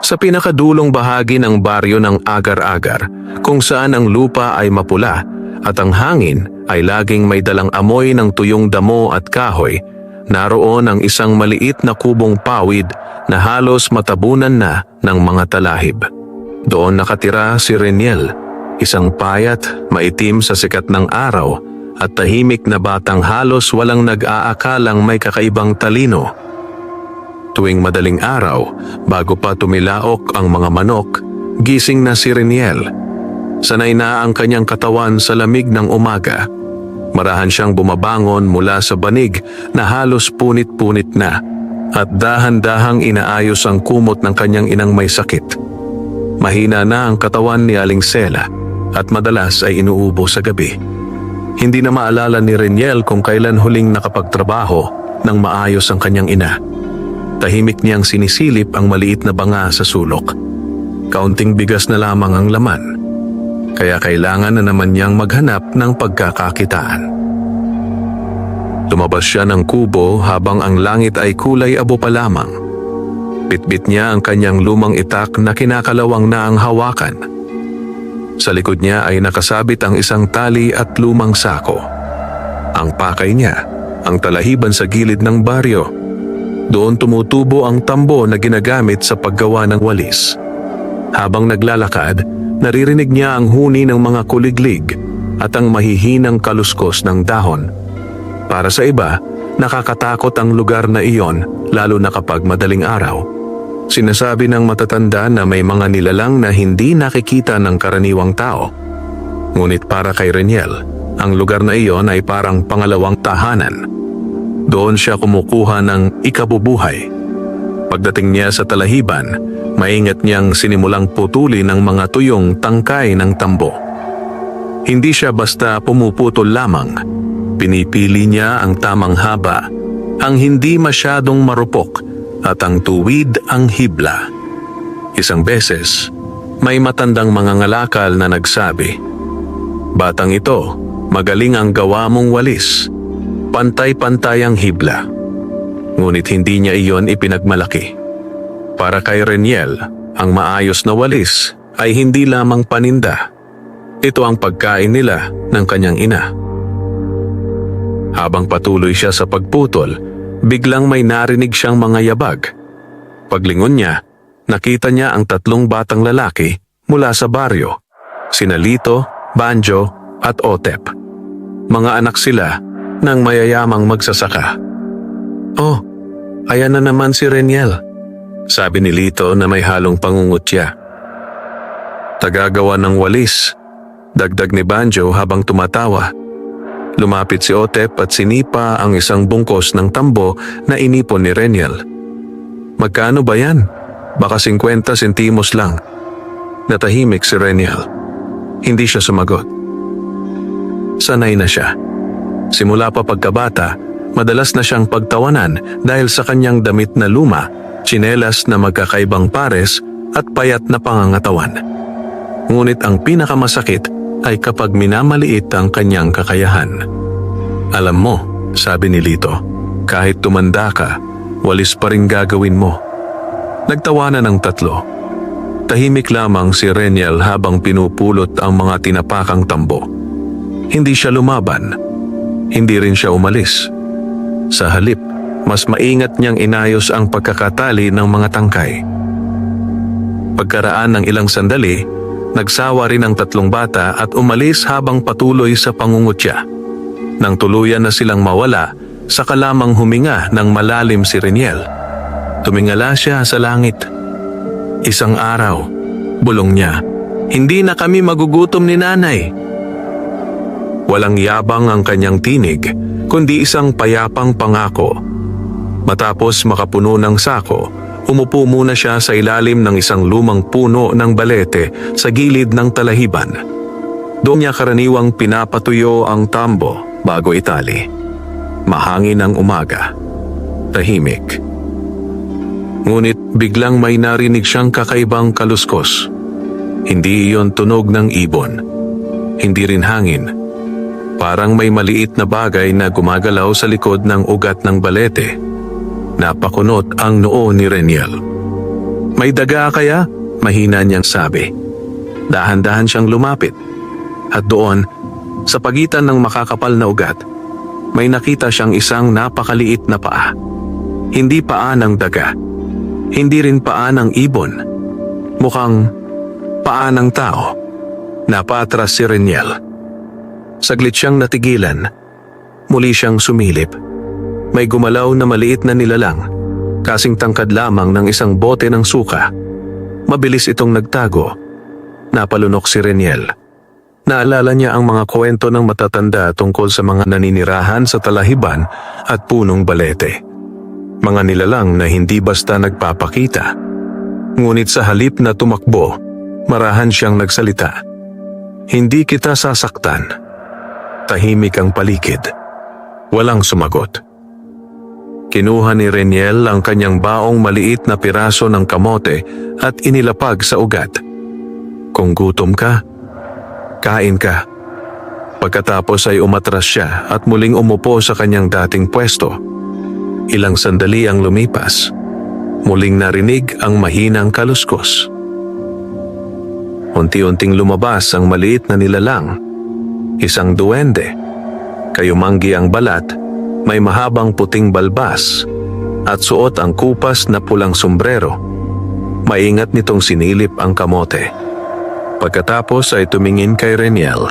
Sa pinakadulong bahagi ng baryo ng Agar-Agar, kung saan ang lupa ay mapula at ang hangin ay laging may dalang amoy ng tuyong damo at kahoy, naroon ang isang maliit na kubong pawid na halos matabunan na ng mga talahib. Doon nakatira si Reniel, isang payat, maitim sa sikat ng araw at tahimik na batang halos walang nag-aakalang may kakaibang talino. Tuwing madaling araw, bago pa tumilaok ang mga manok, gising na si Reniel. Sanay na ang kanyang katawan sa lamig ng umaga. Marahan siyang bumabangon mula sa banig na halos punit-punit na at dahan-dahang inaayos ang kumot ng kanyang inang may sakit. Mahina na ang katawan ni Aling Sela at madalas ay inuubo sa gabi. Hindi na maalala ni Reniel kung kailan huling nakapagtrabaho ng maayos ang kanyang ina. Tahimik niyang sinisilip ang maliit na banga sa sulok. Kaunting bigas na lamang ang laman, kaya kailangan na naman niyang maghanap ng pagkakakitaan. Lumabas siya ng kubo habang ang langit ay kulay abo pa lamang. Bitbit niya ang kanyang lumang itak na kinakalawang na ang hawakan. Sa likod niya ay nakasabit ang isang tali at lumang sako. Ang pakay niya, ang talahiban sa gilid ng baryo. Doon tumutubo ang tambo na ginagamit sa paggawa ng walis. Habang naglalakad, naririnig niya ang huni ng mga kuliglig at ang mahihinang kaluskos ng dahon. Para sa iba, nakakatakot ang lugar na iyon lalo na kapag madaling araw. Sinasabi ng matatanda na may mga nilalang na hindi nakikita ng karaniwang tao. Ngunit para kay Reniel, ang lugar na iyon ay parang pangalawang tahanan. Doon siya kumukuha ng ikabubuhay. Pagdating niya sa talahiban, maingat niyang sinimulang putulin ng mga tuyong tangkay ng tambo. Hindi siya basta pumuputol lamang. Pinipili niya ang tamang haba, ang hindi masyadong marupok at ang tuwid ang hibla. Isang beses, may matandang mangangalakal na nagsabi, "Batang ito, magaling ang gawa mong walis. Pantay-pantay ang hibla." Ngunit hindi niya iyon ipinagmalaki. Para kay Reniel, ang maayos na walis ay hindi lamang paninda. Ito ang pagkain nila ng kanyang ina. Habang patuloy siya sa pagputol, biglang may narinig siyang mga yabag. Paglingon niya, nakita niya ang 3 batang lalaki mula sa baryo, sina Lito, Banjo at Otep. Mga anak sila ng mayayamang magsasaka. "Oh, ayan na naman si Reniel," sabi ni Lito na may halong pangungutya. "Tagagawa ng walis," dagdag ni Banjo habang tumatawa. Lumapit si Otep at sinipa ang isang bungkos ng tambo na inipon ni Reniel. "Magkano ba yan? Baka 50 sentimos lang." Natahimik si Reniel. Hindi siya sumagot. Sanay na siya. Simula pa pagkabata, madalas na siyang pagtawanan dahil sa kanyang damit na luma, tsinelas na magkakaibang pares at payat na pangangatawan. Ngunit ang pinakamasakit ay kapag minamaliit ang kanyang kakayahan. "Alam mo," sabi ni Lito, "kahit tumanda ka, walis pa rin gagawin mo." Nagtawanan ang 3. Tahimik lamang si Reniel habang pinupulot ang mga tinapakang tambo. Hindi siya lumaban. Hindi rin siya umalis. Sa halip, mas maingat niyang inayos ang pagkakatali ng mga tangkay. Pagkaraan ng ilang sandali, nagsawa rin ang 3 bata at umalis habang patuloy sa pangungutya. Nang tuluyan na silang mawala, saka lamang huminga ng malalim si Reniel. Tumingala siya sa langit. "Isang araw," bulong niya, "hindi na kami magugutom ni nanay." Walang yabang ang kanyang tinig, kundi isang payapang pangako. Matapos makapuno ng sako, umupo muna siya sa ilalim ng isang lumang puno ng balete sa gilid ng talahiban. Doon niya karaniwang pinapatuyo ang tambo bago itali. Mahangin ang umaga. Tahimik. Ngunit biglang may narinig siyang kakaibang kaluskos. Hindi iyon tunog ng ibon. Hindi rin hangin. Parang may maliit na bagay na gumagalaw sa likod ng ugat ng balete. Napakunot ang noo ni Reniel. May daga kaya? Mahina niyang sabi. Dahan-dahan siyang lumapit. At doon, sa pagitan ng makakapal na ugat, may nakita siyang isang napakaliit na paa. Hindi paa ng daga. Hindi rin paa ng ibon. Mukhang paa ng tao. Napatras si Reniel. Saglit siyang natigilan. Muli siyang sumilip. May gumalaw na maliit na nilalang, kasing tangkad lamang ng isang bote ng suka. Mabilis itong nagtago. Napalunok si Reniel. Naalala niya ang mga kwento ng matatanda tungkol sa mga naninirahan sa talahiban at punong balete. Mga nilalang na hindi basta nagpapakita. Ngunit sa halip na tumakbo, marahan siyang nagsalita. Hindi kita sasaktan. Tahimik ang paligid. Walang sumagot. Kinuha ni Reniel ang kanyang baong maliit na piraso ng kamote at inilapag sa ugat. Kung gutom ka, kain ka. Pagkatapos ay umatras siya at muling umupo sa kanyang dating pwesto. Ilang sandali ang lumipas. Muling narinig ang mahinang kaluskos. Unti-unting lumabas ang maliit na nilalang. Isang duwende. Kayumanggi ang balat, may mahabang puting balbas, at suot ang kupas na pulang sombrero. Maingat nitong sinilip ang kamote. Pagkatapos ay tumingin kay Reniel.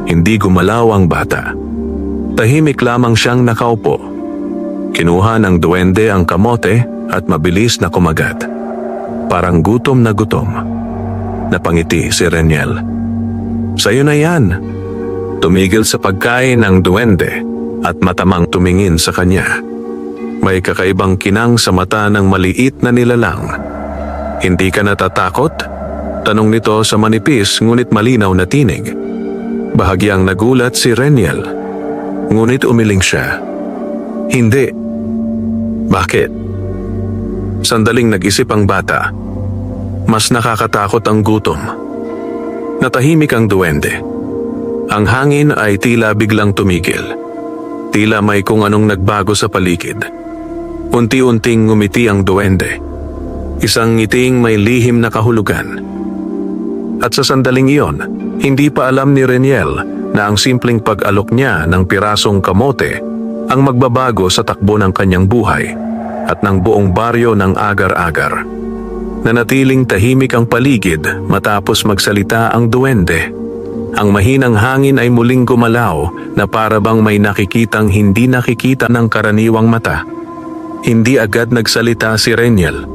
Hindi gumalaw ang bata. Tahimik lamang siyang nakaupo. Kinuha ng duwende ang kamote at mabilis na kumagat. Parang gutom na gutom. Napangiti si Reniel. Sa'yo na yan. Tumigil sa pagkain ng duwende at matamang tumingin sa kanya. May kakaibang kinang sa mata ng maliit na nilalang. Hindi ka natatakot? Tanong nito sa manipis ngunit malinaw na tinig. Bahagyang nagulat si Reniel. Ngunit umiling siya. Hindi. Bakit? Sandaling nag-isip ang bata. Mas nakakatakot ang gutom. Natahimik ang duwende. Ang hangin ay tila biglang tumigil. Tila may kung anong nagbago sa paligid. Unti-unting ngumiti ang duwende. Isang ngiting may lihim na kahulugan. At sa sandaling iyon, hindi pa alam ni Reniel na ang simpleng pag-alok niya ng pirasong kamote ang magbabago sa takbo ng kanyang buhay at ng buong baryo ng agar-agar. Nanatiling tahimik ang paligid matapos magsalita ang duwende. Ang mahinang hangin ay muling gumalaw na para bang may nakikitang hindi nakikita ng karaniwang mata. Hindi agad nagsalita si Reniel.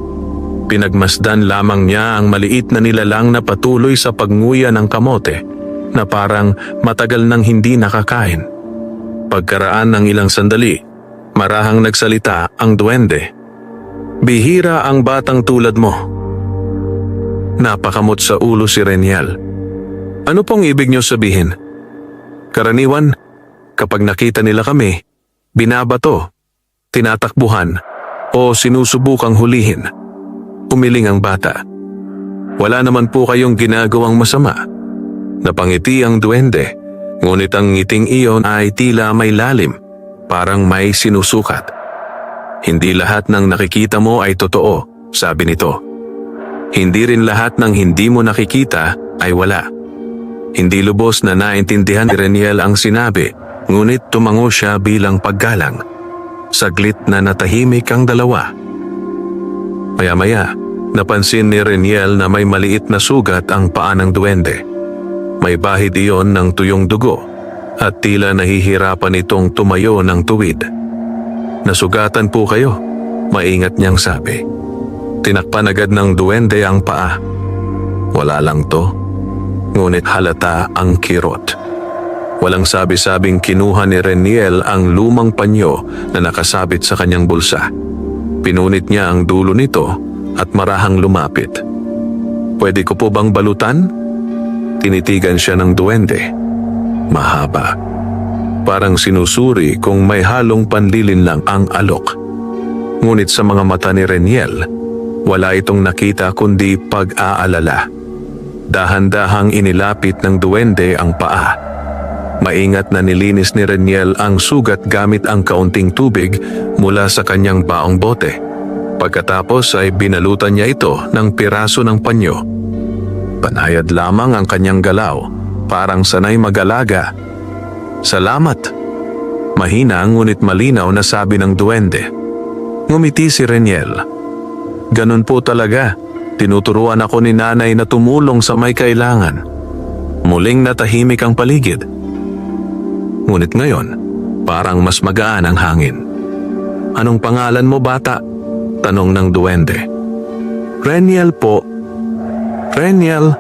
Pinagmasdan lamang niya ang maliit na nilalang na patuloy sa pagnguya ng kamote na parang matagal nang hindi nakakain. Pagkaraan ng ilang sandali, marahang nagsalita ang duwende. Bihira ang batang tulad mo. Napakamot sa ulo si Reniel. Ano pong ibig niyo sabihin? Karaniwan, kapag nakita nila kami, binabato, tinatakbuhan, o sinusubukang hulihin. Umiling ang bata. Wala naman po kayong ginagawang masama. Napangiti ang duwende, ngunit ang ngiting iyon ay tila may lalim, parang may sinusukat. Hindi lahat ng nakikita mo ay totoo, sabi nito. Hindi rin lahat ng hindi mo nakikita ay wala. Hindi lubos na naintindihan ni Reniel ang sinabi, ngunit tumango siya bilang paggalang. Saglit na natahimik ang dalawa. Maya-maya, napansin ni Reniel na may maliit na sugat ang paa ng duwende. May bahid iyon ng tuyong dugo at tila nahihirapan itong tumayo ng tuwid. Nasugatan po kayo, maingat niyang sabi. Tinakpan agad ng duwende ang paa. Wala lang to, ngunit halata ang kirot. Walang sabi-sabing kinuha ni Reniel ang lumang panyo na nakasabit sa kanyang bulsa. Pinunit niya ang dulo nito at marahang lumapit. Pwede ko po bang balutan? Tinitigan siya ng duwende. Mahaba. Parang sinusuri kung may halong panlilin lang ang alok. Ngunit sa mga mata ni Reniel, wala itong nakita kundi pag-aalala. Dahan-dahang inilapit ng duwende ang paa. Maingat na nilinis ni Reniel ang sugat gamit ang kaunting tubig mula sa kanyang baong bote. Pagkatapos ay binalutan niya ito ng piraso ng panyo. Panayad lamang ang kanyang galaw, parang sanay mag-alaga. "Salamat." Mahina ngunit malinaw na sabi ng duwende. Ngumiti si Reniel. "Ganun po talaga. Tinuturuan ako ni nanay na tumulong sa may kailangan." Muling natahimik ang paligid. Ngunit ngayon, parang mas magaan ang hangin. "Anong pangalan mo, bata?" tanong ng duwende. "Reniel po." "Reniel?"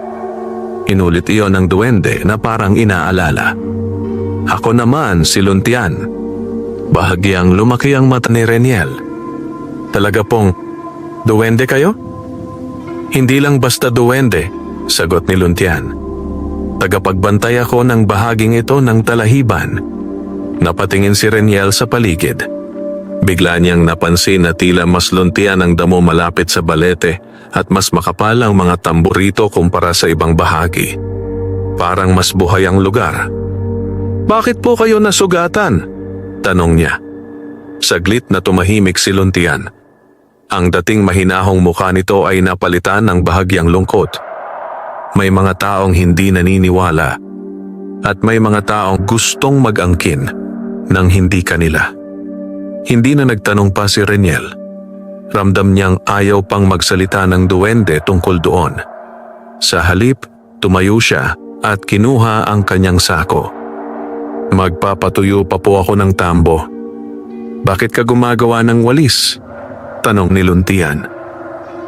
Inulit iyon ng duwende na parang inaalala. "Ako naman si Luntian." Bahagyang lumaki ang mata ni Reniel. "Talaga pong duwende kayo?" "Hindi lang basta duwende," sagot ni Luntian. "Tagapagbantay ako ng bahaging ito ng talahiban." Napatingin si Reniel sa paligid. Bigla niyang napansin na tila mas luntian ang damo malapit sa balete at mas makapal ang mga tambo rito kumpara sa ibang bahagi. Parang mas buhay ang lugar. "Bakit po kayo nasugatan?" tanong niya. Saglit na tumahimik si Luntian. Ang dating mahinahong mukha nito ay napalitan ng bahagyang lungkot. May mga taong hindi naniniwala at may mga taong gustong mag-angkin ng hindi kanila. Hindi na nagtanong pa si Reniel. Ramdam niyang ayaw pang magsalita ng duwende tungkol doon. Sa halip, tumayo siya at kinuha ang kanyang sako. "Magpapatuyo pa po ako ng tambo." "Bakit ka gumagawa ng walis?" tanong ni Luntian.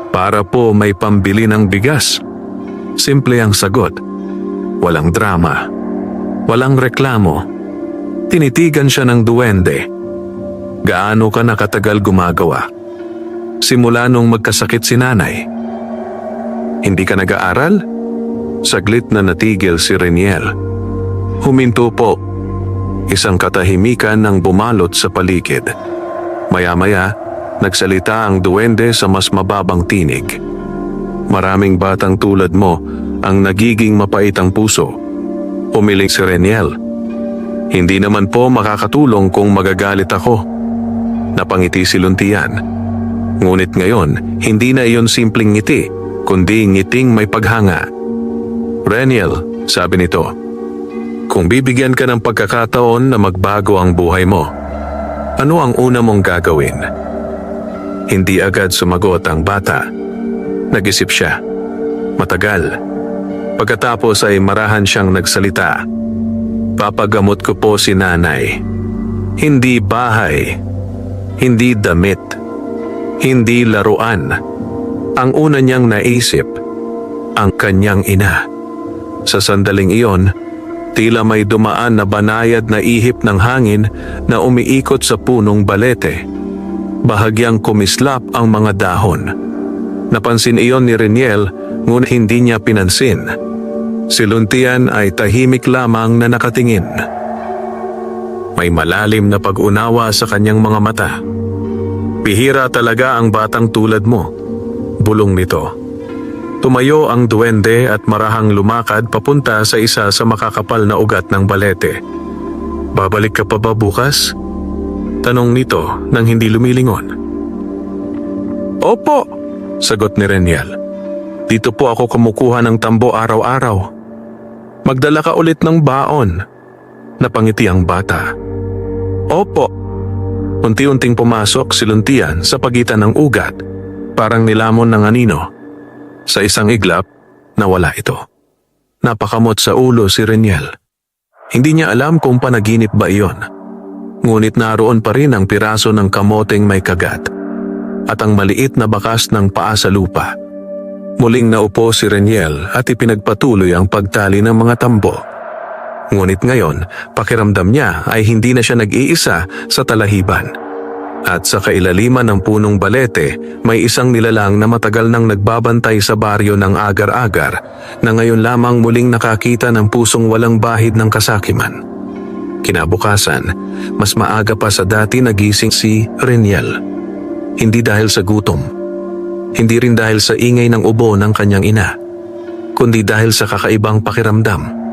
"Para po may pambili ng bigas." Simple ang sagot. Walang drama. Walang reklamo. Tinitigan siya ng duwende. "Gaano ka nakatagal gumagawa?" "Simula nung magkasakit si nanay." "Hindi ka nag-aaral?" Saglit na natigil si Reniel. Huminto po. Isang katahimikan ang bumalot sa paligid. Maya-maya, nagsalita ang duwende sa mas mababang tinig. "Maraming batang tulad mo ang nagiging mapait ang puso." Umiling si Reniel. "Hindi naman po makakatulong kung magagalit ako." Napangiti si Luntian. Ngunit ngayon, hindi na iyon simpleng ngiti, kundi ngiting may paghanga. "Reniel," sabi nito, "kung bibigyan ka ng pagkakataon na magbago ang buhay mo, ano ang una mong gagawin?" Hindi agad sumagot ang bata. Nag-isip siya. Matagal. Pagkatapos ay marahan siyang nagsalita. "Papagamot ko po si nanay. Hindi bahay. Hindi damit. Hindi laruan. Ang una niyang naisip, ang kanyang ina." Sa sandaling iyon, tila may dumaan na banayad na ihip ng hangin na umiikot sa punong balete. Bahagyang kumislap ang mga dahon. Napansin iyon ni Reniel, ngunit hindi niya pinansin. Si Luntian ay tahimik lamang na nakatingin. May malalim na pag-unawa sa kanyang mga mata. "Bihira talaga ang batang tulad mo," bulong nito. Tumayo ang duwende at marahang lumakad papunta sa isa sa makakapal na ugat ng balete. "Babalik ka pa ba bukas?" tanong nito nang hindi lumilingon. "Opo," sagot ni Reniel. "Dito po ako kumukuha ng tambo araw-araw." "Magdala ka ulit ng baon." Napangiti ang bata. "Opo." Unti-unting pumasok si Luntian sa pagitan ng ugat, parang nilamon ng anino. Sa isang iglap, nawala ito. Napakamot sa ulo si Reniel. Hindi niya alam kung panaginip ba iyon. Ngunit naroon pa rin ang piraso ng kamoteng may kagat at ang maliit na bakas ng paa sa lupa. Muling naupo si Reniel at ipinagpatuloy ang pagtali ng mga tambo. Ngunit ngayon, pakiramdam niya ay hindi na siya nag-iisa sa talahiban. At sa kailaliman ng punong balete, may isang nilalang na matagal nang nagbabantay sa baryo ng agar-agar na ngayon lamang muling nakakita ng pusong walang bahid ng kasakiman. Kinabukasan, mas maaga pa sa dati nagising si Reniel. Hindi dahil sa gutom, hindi rin dahil sa ingay ng ubo ng kanyang ina, kundi dahil sa kakaibang pakiramdam.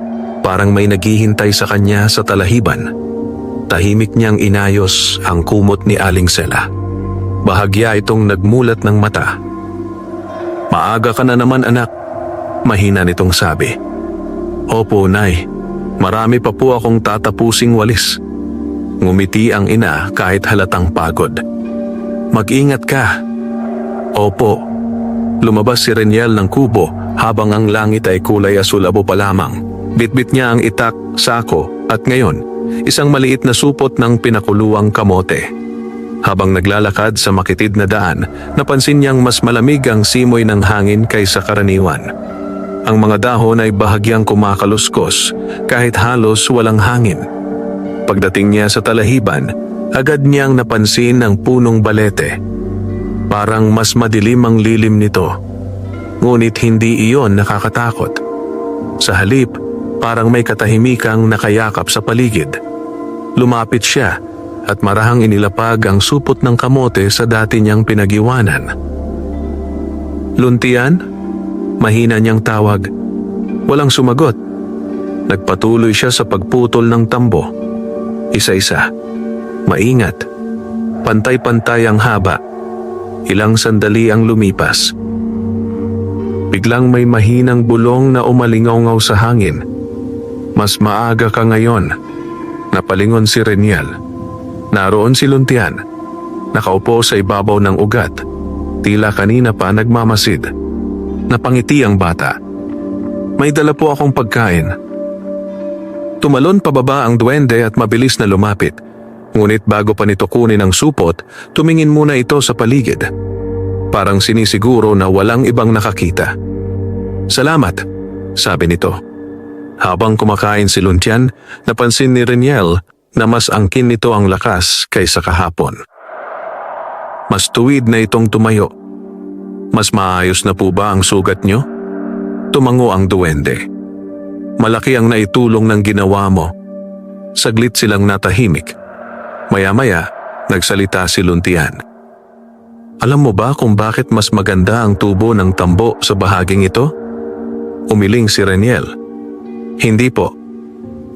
Parang may naghihintay sa kanya sa talahiban. Tahimik niyang inayos ang kumot ni Aling Sela. Bahagya itong nagmulat ng mata. "Maaga ka na naman, anak," mahina nitong sabi. "Opo, Nay. Marami pa po akong tatapusing walis." Ngumiti ang ina kahit halatang pagod. "Mag-ingat ka." "Opo." Lumabas si Reniel ng kubo habang ang langit ay kulay asul-abo pa lamang. Bitbit niya ang itak, sako at ngayon, isang maliit na supot ng pinakuluang kamote. Habang naglalakad sa makitid na daan, napansin niyang mas malamig ang simoy ng hangin kaysa karaniwan. Ang mga dahon ay bahagyang kumakaluskos kahit halos walang hangin. Pagdating niya sa talahiban, agad niyang napansin ang punong balete. Parang mas madilim ang lilim nito. Ngunit hindi iyon nakakatakot. Sa halip, parang may katahimikang nakayakap sa paligid. Lumapit siya at marahang inilapag ang supot ng kamote sa dati niyang pinag-iwanan. "Luntian?" Mahina niyang tawag. Walang sumagot. Nagpatuloy siya sa pagputol ng tambo. Isa-isa. Maingat. Pantay-pantay ang haba. Ilang sandali ang lumipas. Biglang may mahinang bulong na umalingaw-ngaw sa hangin. "Mas maaga ka ngayon." Napalingon si Reniel. Naroon si Luntian. Nakaupo sa ibabaw ng ugat. Tila kanina pa nagmamasid. Napangiti ang bata. "May dala po akong pagkain." Tumalon pababa ang duwende at mabilis na lumapit. Ngunit bago pa nito kunin ang supot, tumingin muna ito sa paligid. Parang sinisiguro na walang ibang nakakita. "Salamat," sabi nito. Habang kumakain si Luntian, napansin ni Reniel na mas angkin nito ang lakas kaysa kahapon. Mas tuwid na itong tumayo. "Mas maayos na po ba ang sugat niyo?" Tumango ang duwende. "Malaki ang naitulong ng ginawa mo." Saglit silang natahimik. Maya-maya, nagsalita si Luntian. "Alam mo ba kung bakit mas maganda ang tubo ng tambo sa bahaging ito?" Umiling si Reniel. "Hindi po."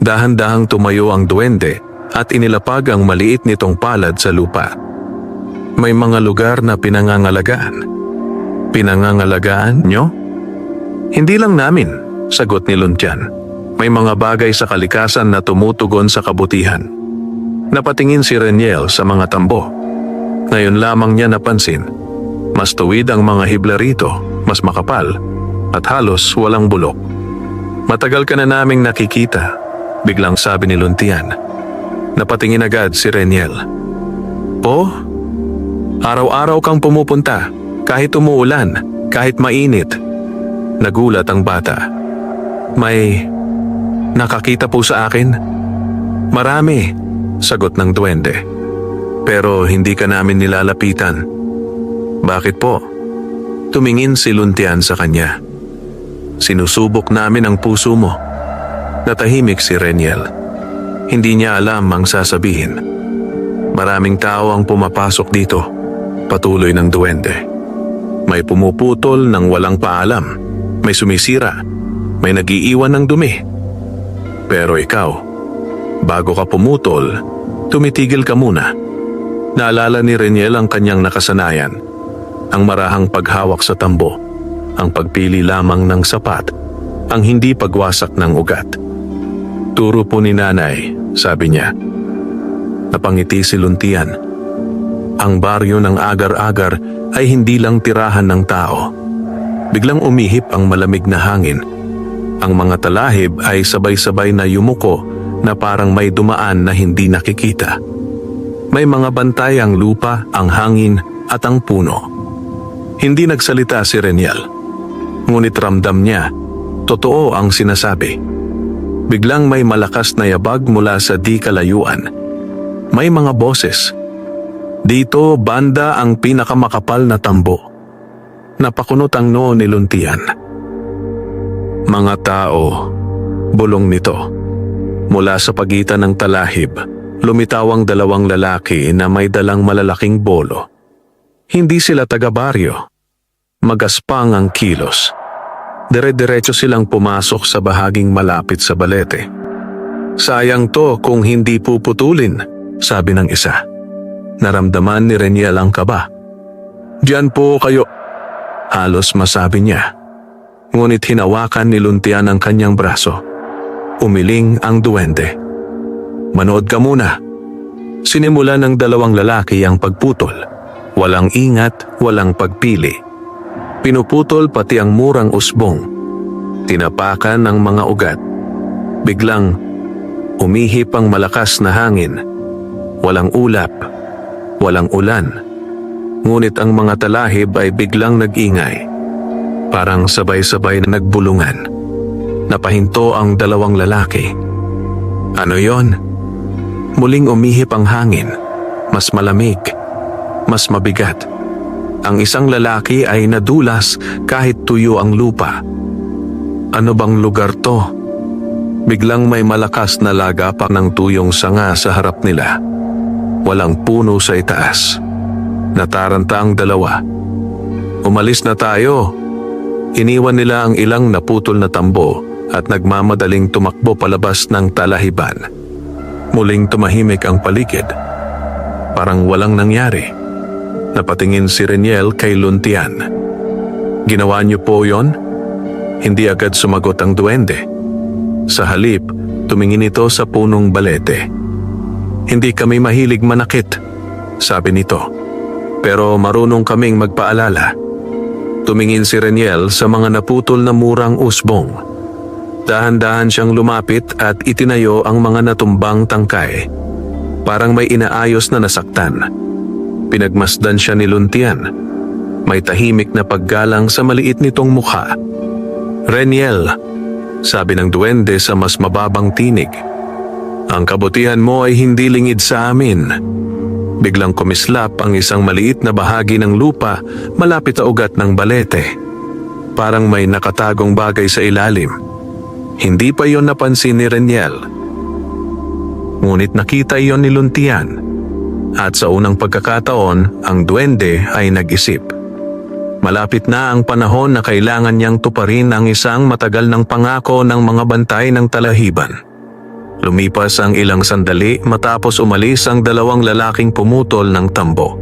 Dahan-dahang tumayo ang duwende at inilapag ang maliit nitong palad sa lupa. "May mga lugar na pinangangalagaan." "Pinangangalagaan nyo?" "Hindi lang namin," sagot ni Luntian. "May mga bagay sa kalikasan na tumutugon sa kabutihan." Napatingin si Reniel sa mga tambo. Ngayon lamang niya napansin. Mas tuwid ang mga hibla rito, mas makapal, at halos walang bulok. "Matagal ka na naming nakikita," biglang sabi ni Luntian. Napatingin agad si Reniel. "Oh? Araw-araw kang pumupunta, kahit umuulan, kahit mainit." Nagulat ang bata. "May nakakita po sa akin?" "Marami," sagot ng duwende. "Pero hindi ka namin nilalapitan." "Bakit po?" Tumingin si Luntian sa kanya. "Sinusubok namin ang puso mo." Natahimik si Reniel. Hindi niya alam ang sasabihin. "Maraming tao ang pumapasok dito," patuloy ng duwende. "May pumuputol ng walang paalam, may sumisira, may nagiiwan ng dumi. Pero ikaw, bago ka pumutol, tumitigil ka muna." Naalala ni Reniel ang kanyang nakasanayan, ang marahang paghawak sa tambo, ang pagpili lamang ng sapat, ang hindi pagwasak ng ugat. "Turo po ni nanay," sabi niya. Napangiti si Luntian. Ang baryo ng agar-agar ay hindi lang tirahan ng tao. Biglang umihip ang malamig na hangin. Ang mga talahib ay sabay-sabay na yumuko na parang may dumaan na hindi nakikita. May mga bantay ang lupa, ang hangin at ang puno. Hindi nagsalita si Reniel. Ngunit ramdam niya, totoo ang sinasabi. Biglang may malakas na yabag mula sa di kalayuan. May mga boses. "Dito banda ang pinakamakapal na tambo." Napakunot ang noo ni Luntian. "Mga tao," bulong nito. Mula sa pagitan ng talahib, lumitaw ang dalawang lalaki na may dalang malalaking bolo. Hindi sila taga-baryo. Magaspang ang kilos. Dire-diretso silang pumasok sa bahaging malapit sa balete. "Sayang to kung hindi puputulin," sabi ng isa. Naramdaman ni Reniel ang kaba. Diyan po kayo. Halos masabi niya. Ngunit hinawakan ni Luntian ang kanyang braso. Umiling ang duwende. Manood ka muna. Sinimulan ng dalawang lalaki ang pagputol. Walang ingat, walang pagpili. Pinuputol pati ang murang usbong. Tinapakan ang mga ugat. Biglang umihip ang malakas na hangin. Walang ulap, walang ulan. Ngunit ang mga talahib ay biglang nag-ingay. Parang sabay-sabay na nagbulungan. Napahinto ang dalawang lalaki. Ano yon? Muling umihip ang hangin. Mas malamig, mas mabigat. Ang isang lalaki ay nadulas kahit tuyo ang lupa. Ano bang lugar to? Biglang may malakas na lagapak ng tuyong sanga sa harap nila. Walang puno sa itaas. Nataranta ang dalawa. Umalis na tayo. Iniwan nila ang ilang naputol na tambo at nagmamadaling tumakbo palabas ng talahiban. Muling tumahimik ang paligid. Parang walang nangyari. Napatingin si Reniel kay Luntian. Ginawa niyo po yon? Hindi agad sumagot ang duwende. Sa halip, tumingin ito sa punong balete. Hindi kami mahilig manakit, sabi nito. Pero marunong kaming magpaalala. Tumingin si Reniel sa mga naputol na murang usbong. Dahan-dahan siyang lumapit at itinayo ang mga natumbang tangkay. Parang may inaayos na nasaktan. Pinagmasdan siya ni Luntian. May tahimik na paggalang sa maliit nitong mukha. Reniel, sabi ng duwende sa mas mababang tinig. Ang kabutihan mo ay hindi lingid sa amin. Biglang kumislap ang isang maliit na bahagi ng lupa malapit sa ugat ng balete. Parang may nakatagong bagay sa ilalim. Hindi pa yon napansin ni Reniel. Ngunit nakita yon ni Luntian. At sa unang pagkakataon, ang duwende ay nag-isip. Malapit na ang panahon na kailangan niyang tuparin ang isang matagal ng pangako ng mga bantay ng talahiban. Lumipas ang ilang sandali matapos umalis ang dalawang lalaking pumutol ng tambo.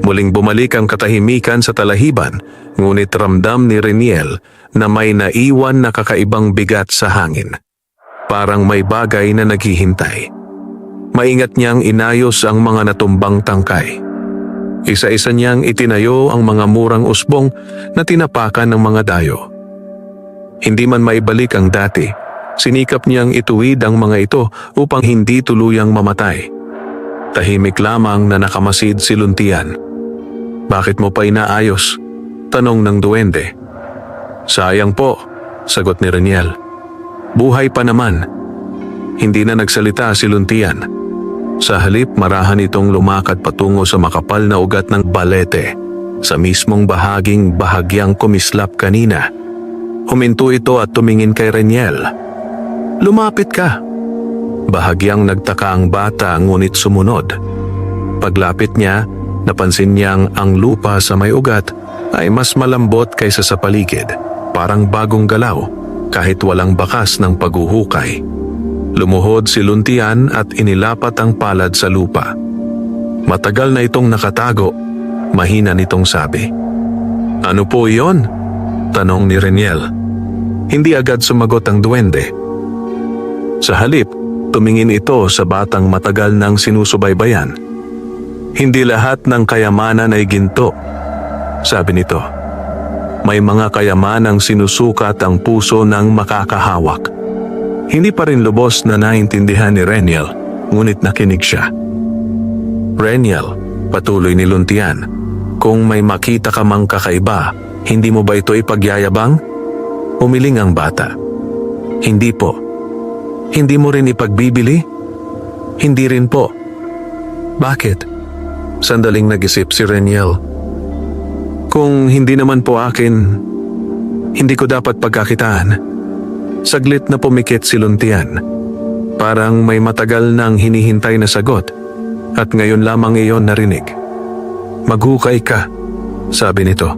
Muling bumalik ang katahimikan sa talahiban, ngunit ramdam ni Reniel na may naiwan na kakaibang bigat sa hangin. Parang may bagay na naghihintay. Maingat niyang inayos ang mga natumbang tangkay. Isa-isa niyang itinayo ang mga murang usbong na tinapakan ng mga dayo. Hindi man maibalik ang dati, sinikap niyang ituwid ang mga ito upang hindi tuluyang mamatay. Tahimik lamang na nakamasid si Luntian. Bakit mo pa inaayos? Tanong ng duwende. Sayang po, sagot ni Reniel. Buhay pa naman. Hindi na nagsalita si Luntian. Sa halip, marahan itong lumakad patungo sa makapal na ugat ng balete, sa mismong bahagyang kumislap kanina. Huminto ito at tumingin kay Reniel. Lumapit ka. Bahagyang nagtaka ang bata ngunit sumunod. Paglapit niya, napansin niyang ang lupa sa may ugat ay mas malambot kaysa sa paligid. Parang bagong galaw kahit walang bakas ng paghuhukay. Lumuhod si Luntian at inilapat ang palad sa lupa. Matagal na itong nakatago, mahina nitong sabi. Ano po iyon? Tanong ni Reniel. Hindi agad sumagot ang duwende. Sa halip, tumingin ito sa batang matagal nang sinusubaybayan. Hindi lahat ng kayamanan ay ginto, sabi nito. May mga kayamanang sinusukat ang puso ng makakahawak. Hindi pa rin lubos na naintindihan ni Reniel, ngunit nakinig siya. Reniel, patuloy ni Luntian, kung may makita ka mang kakaiba, hindi mo ba ito ipagyayabang? Umiling ang bata. Hindi po. Hindi mo rin ipagbibili? Hindi rin po. Bakit? Sandaling nag-isip si Reniel. Kung hindi naman po akin, hindi ko dapat pagkakitaan. Saglit na pumikit si Luntian. Parang may matagal nang hinihintay na sagot at ngayon lamang iyon narinig. Maghukay ka, sabi nito.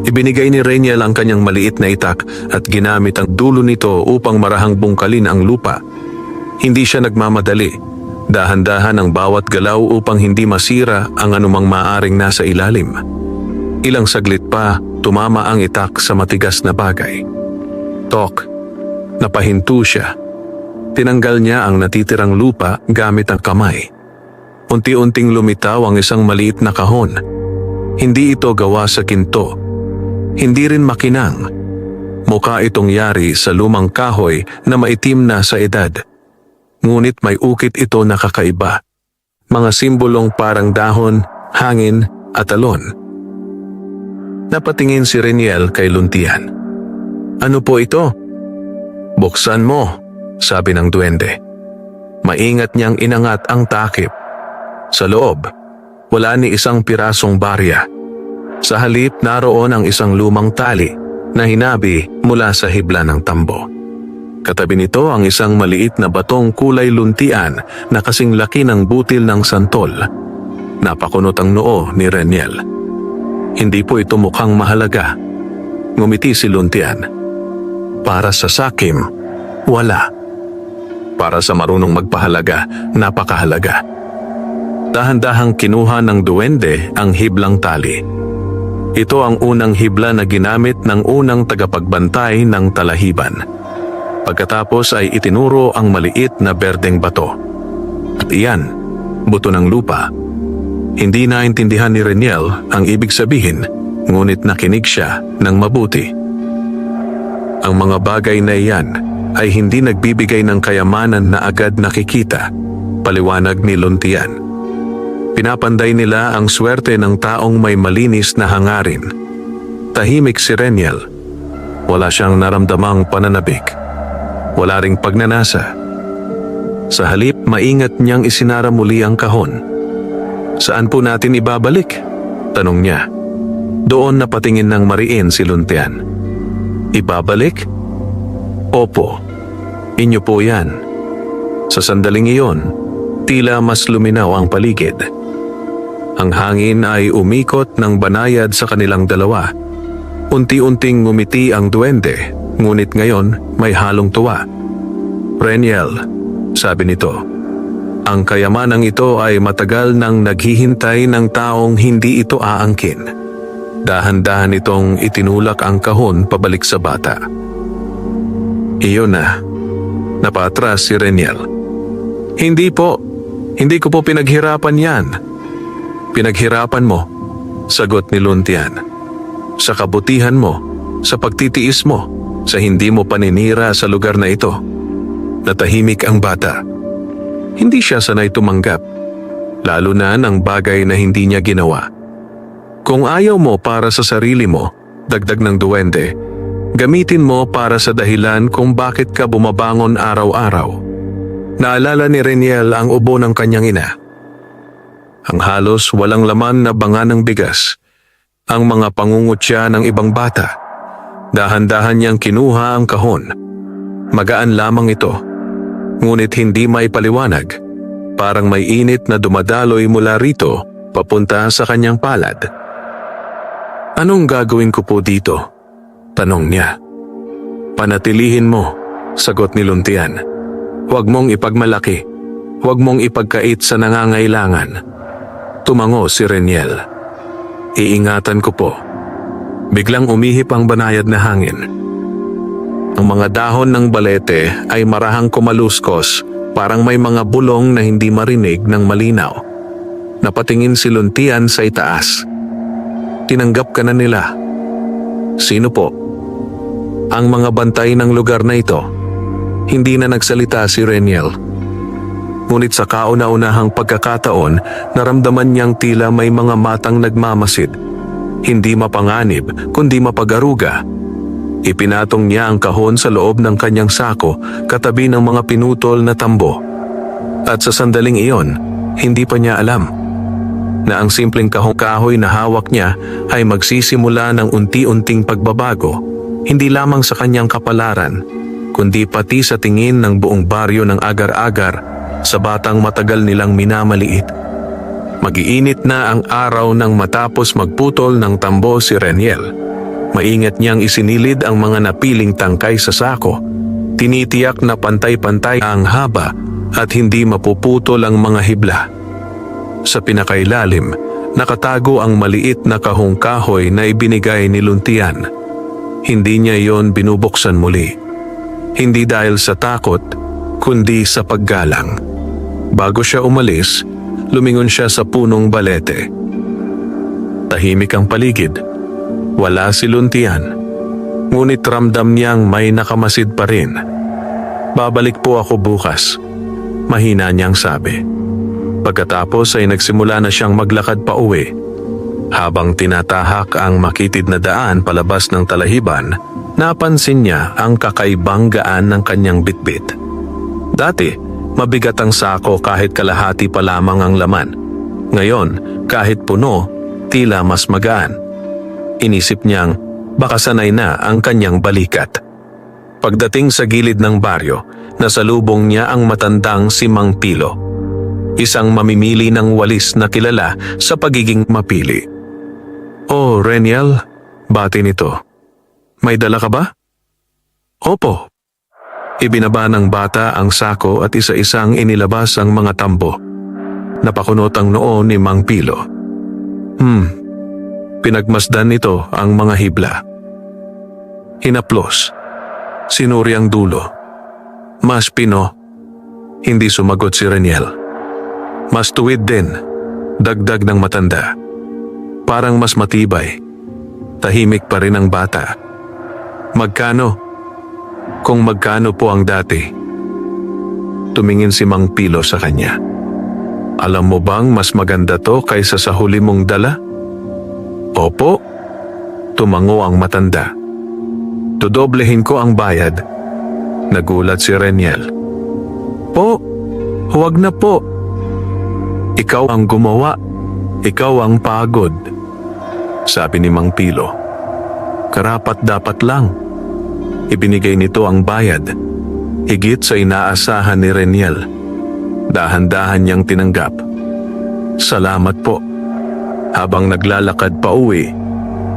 Ibinigay ni Reniel ang kanyang maliit na itak at ginamit ang dulo nito upang marahang bungkalin ang lupa. Hindi siya nagmamadali. Dahan-dahan ang bawat galaw upang hindi masira ang anumang maaring nasa ilalim. Ilang saglit pa, tumama ang itak sa matigas na bagay. Tok, napahinto siya. Tinanggal niya ang natitirang lupa gamit ang kamay. Unti-unting lumitaw ang isang maliit na kahon. Hindi ito gawa sa ginto. Hindi rin makinang. Mukha itong yari sa lumang kahoy na maitim na sa edad. Ngunit may ukit ito na kakaiba. Mga simbolong parang dahon, hangin at alon. Napatingin si Reniel kay Luntian. Ano po ito? Buksan mo, sabi ng duwende. Maingat niyang inangat ang takip. Sa loob, wala ni isang pirasong barya. Sa halip naroon ang isang lumang tali na hinabi mula sa hibla ng tambo. Katabi nito ang isang maliit na batong kulay luntian na kasing laki ng butil ng santol. Napakunot ang noo ni Reniel. Hindi po ito mukhang mahalaga. Ngumiti si Luntian. Para sa sakim, wala. Para sa marunong magpahalaga, napakahalaga. Dahan-dahang kinuha ng duwende ang hiblang tali. Ito ang unang hibla na ginamit ng unang tagapagbantay ng talahiban. Pagkatapos ay itinuro ang maliit na berdeng bato. At iyan, buto ng lupa. Hindi naintindihan ni Reniel ang ibig sabihin, ngunit nakinig siya ng mabuti. Ang mga bagay na iyan ay hindi nagbibigay ng kayamanan na agad nakikita, paliwanag ni Luntian. Pinapanday nila ang swerte ng taong may malinis na hangarin. Tahimik si Reniel. Wala siyang naramdamang pananabik. Wala ring pagnanasa. Sa halip, maingat niyang isinara muli ang kahon. Saan po natin ibabalik? Tanong niya. Doon napatingin ng mariin si Luntian. Ibabalik? Opo. Inyo po yan. Sa sandaling iyon, tila mas luminaw ang paligid. Ang hangin ay umikot ng banayad sa kanilang dalawa. Unti-unting ngumiti ang duwende, ngunit ngayon may halong tuwa. Reniel, sabi nito, ang kayamanang ito ay matagal nang naghihintay ng taong hindi ito aangkin. Dahan-dahan itong itinulak ang kahon pabalik sa bata. Iyon na. Napatras si Reniel. Hindi po. Hindi ko po pinaghirapan yan. Pinaghirapan mo, sagot ni Luntian. Sa kabutihan mo, sa pagtitiis mo, sa hindi mo paninira sa lugar na ito. Natahimik ang bata. Hindi siya sanay tumanggap, lalo na ng bagay na hindi niya ginawa. Kung ayaw mo para sa sarili mo, dagdag ng duwende, gamitin mo para sa dahilan kung bakit ka bumabangon araw-araw. Naalala ni Reniel ang ubo ng kanyang ina. Ang halos walang laman na banga ng bigas, ang mga pangungutya ng ibang bata. Dahan-dahan niyang kinuha ang kahon. Magaan lamang ito, ngunit hindi maipaliwanag. Parang may init na dumadaloy mula rito papunta sa kanyang palad. Anong gagawin ko po dito? Tanong niya. Panatilihin mo, sagot ni Luntian. Huwag mong ipagmalaki. Huwag mong ipagkait sa nangangailangan. Tumango si Reniel. Iingatan ko po. Biglang umihip ang banayad na hangin. Ang mga dahon ng balete ay marahang kumaluskos, parang may mga bulong na hindi marinig ng malinaw. Napatingin si Luntian sa itaas. Tinanggap ka na nila. Sino po? Ang mga bantay ng lugar na ito. Hindi na nagsalita si Reniel. Ngunit sa kauna-unahang pagkakataon, naramdaman niyang tila may mga matang nagmamasid. Hindi mapanganib, kundi mapag-aruga. Ipinatong niya ang kahon sa loob ng kanyang sako, katabi ng mga pinutol na tambo. At sa sandaling iyon, hindi pa niya alam na ang simpleng kahon-kahoy na hawak niya ay magsisimula ng unti-unting pagbabago, hindi lamang sa kanyang kapalaran, kundi pati sa tingin ng buong baryo ng agar-agar sa batang matagal nilang minamaliit. Mag-iinit na ang araw nang matapos magputol ng tambo si Reniel. Maingat niyang isinilid ang mga napiling tangkay sa sako. Tinitiyak na pantay-pantay ang haba at hindi mapuputol ang mga hibla. Sa pinakailalim nakatago ang maliit na kahong kahoy na ibinigay ni Luntian. Hindi niya iyon binubuksan muli. Hindi dahil sa takot, kundi sa paggalang. Bago siya umalis, lumingon siya sa punong balete. Tahimik ang paligid. Wala si Luntian. Ngunit ramdam niyang may nakamasid pa rin. Babalik po ako bukas, mahina niyang sabi. Pagkatapos ay nagsimula na siyang maglakad pa uwi. Habang tinatahak ang makitid na daan palabas ng talahiban, napansin niya ang kakaibang gaan ng kanyang bitbit. Dati, mabigat ang sako kahit kalahati pa lamang ang laman. Ngayon, kahit puno, tila mas magaan. Inisip niyang baka sanay na ang kanyang balikat. Pagdating sa gilid ng baryo, nasalubong niya ang matandang si Mang Pilo. Isang mamimili ng walis na kilala sa pagiging mapili. "Oh, Reniel, bati nito. May dala ka ba?" "Opo." Ibinaba ng bata ang sako at isa-isang inilabas ang mga tambo. Napakunot ang noo ni Mang Pilo. Pinagmasdan nito ang mga hibla. Hinaplos. Sinuri ang dulo. "Mas pino." Hindi sumagot si Reniel. "Mas tuwid din," dagdag ng matanda. "Parang mas matibay." Tahimik pa rin ang bata. "Magkano?" "Kung magkano po ang dati." Tumingin si Mang Pilo sa kanya. "Alam mo bang mas maganda to kaysa sa huli mong dala?" "Opo." Tumango ang matanda. "Tudoblehin ko ang bayad." Nagulat si Reniel. "Po, huwag na po. Ikaw ang gumawa. Ikaw ang pagod." Sabi ni Mang Pilo. Karapat dapat lang. Ibinigay nito ang bayad. Higit sa inaasahan ni Reniel. Dahan-dahan niyang tinanggap. "Salamat po." Habang naglalakad pa uwi,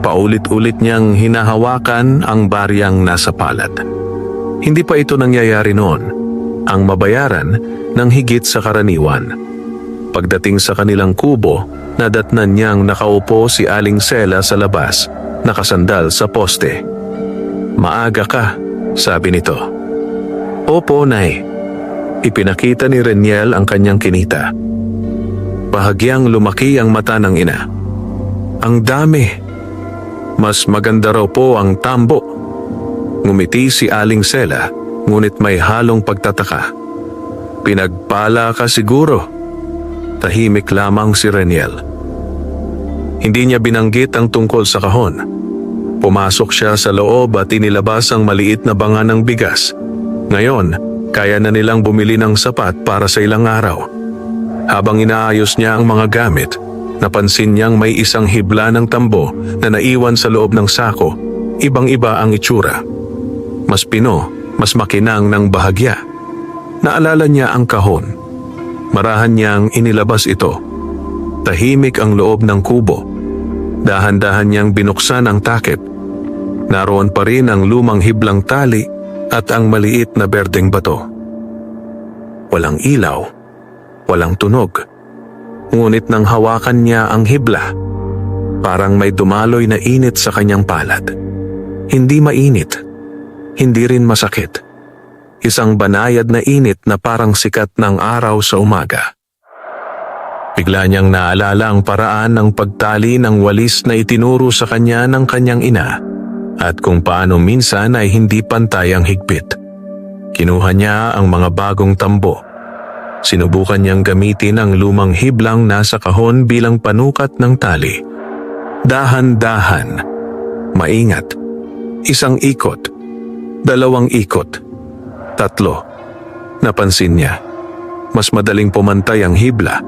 paulit-ulit niyang hinahawakan ang baryang nasa palad. Hindi pa ito nangyayari noon. Ang mabayaran ng higit sa karaniwan. Pagdating sa kanilang kubo, nadatnan niyang nakaupo si Aling Sela sa labas, nakasandal sa poste. "Maaga ka," sabi nito. "Opo, Nay." Ipinakita ni Reniel ang kanyang kinita. Bahagyang lumaki ang mata ng ina. "Ang dami. Mas maganda raw po ang tambo." Ngumiti si Aling Sela, ngunit may halong pagtataka. "Pinagpala ka siguro." Tahimik lamang si Reniel. Hindi niya binanggit ang tungkol sa kahon. Pumasok siya sa loob at inilabas ang maliit na banga ng bigas. Ngayon, kaya na nilang bumili ng sapat para sa ilang araw. Habang inaayos niya ang mga gamit, napansin niyang may isang hibla ng tambo na naiwan sa loob ng sako. Ibang-iba ang itsura. Mas pino, mas makinang ng bahagya. Naalala niya ang kahon. Marahan niyang inilabas ito. Tahimik ang loob ng kubo. Dahan-dahan niyang binuksan ang takip. Naroon pa rin ang lumang hiblang tali at ang maliit na berdeng bato. Walang ilaw, walang tunog. Ngunit nang hawakan niya ang hibla, parang may dumaloy na init sa kanyang palad. Hindi mainit, hindi rin masakit. Isang banayad na init na parang sikat ng araw sa umaga. Bigla niyang naalala ang paraan ng pagtali ng walis na itinuro sa kanya ng kanyang ina at kung paano minsan ay hindi pantay ang higpit. Kinuha niya ang mga bagong tambo. Sinubukan niyang gamitin ang lumang hiblang nasa kahon bilang panukat ng tali. Dahan-dahan, maingat. Isang ikot, dalawang ikot. 3. Napansin niya. Mas madaling pumantay ang hibla.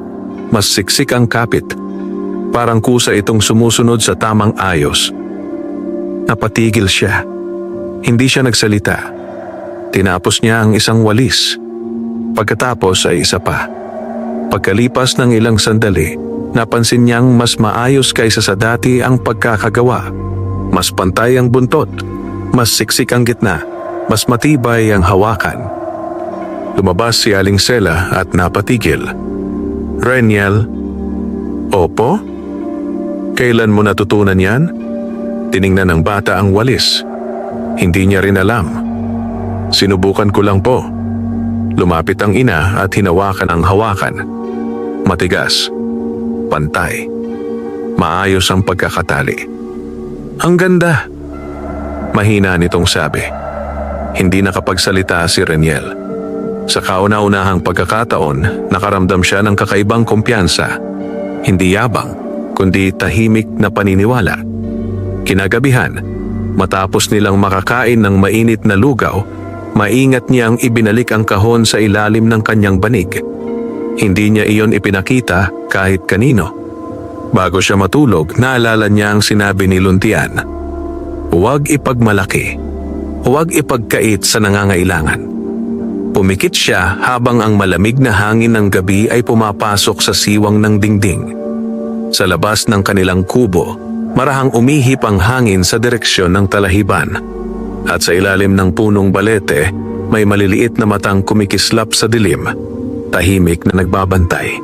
Mas siksik ang kapit. Parang kusa itong sumusunod sa tamang ayos. Napatigil siya. Hindi siya nagsalita. Tinapos niya ang isang walis. Pagkatapos ay isa pa. Pagkalipas ng ilang sandali, napansin niyang mas maayos kaysa sa dati ang pagkakagawa. Mas pantay ang buntot. Mas siksik ang gitna. Mas matibay ang hawakan. Lumabas si Aling Sela at napatigil. "Reniel?" "Opo?" Kailan mo natutunan yan? Tiningnan ng bata ang walis. Hindi niya rin alam. Sinubukan ko lang po. Lumapit ang ina at hinawakan ang hawakan. Matigas. Pantay. Maayos ang pagkakatali. Ang ganda. Mahina nitong sabi. Hindi nakapagsalita si Reniel. Sa kauna-unahang pagkakataon, nakaramdam siya ng kakaibang kumpiyansa. Hindi yabang, kundi tahimik na paniniwala. Kinagabihan, matapos nilang makakain ng mainit na lugaw, maingat niyang ibinalik ang kahon sa ilalim ng kanyang banig. Hindi niya iyon ipinakita kahit kanino. Bago siya matulog, naalala niya ang sinabi ni Luntian. Huwag ipagmalaki. Huwag ipagkait sa nangangailangan. Pumikit siya habang ang malamig na hangin ng gabi ay pumapasok sa siwang ng dingding. Sa labas ng kanilang kubo, marahang umihip ang hangin sa direksyon ng talahiban. At sa ilalim ng punong balete, may maliliit na matang kumikislap sa dilim, tahimik na nagbabantay.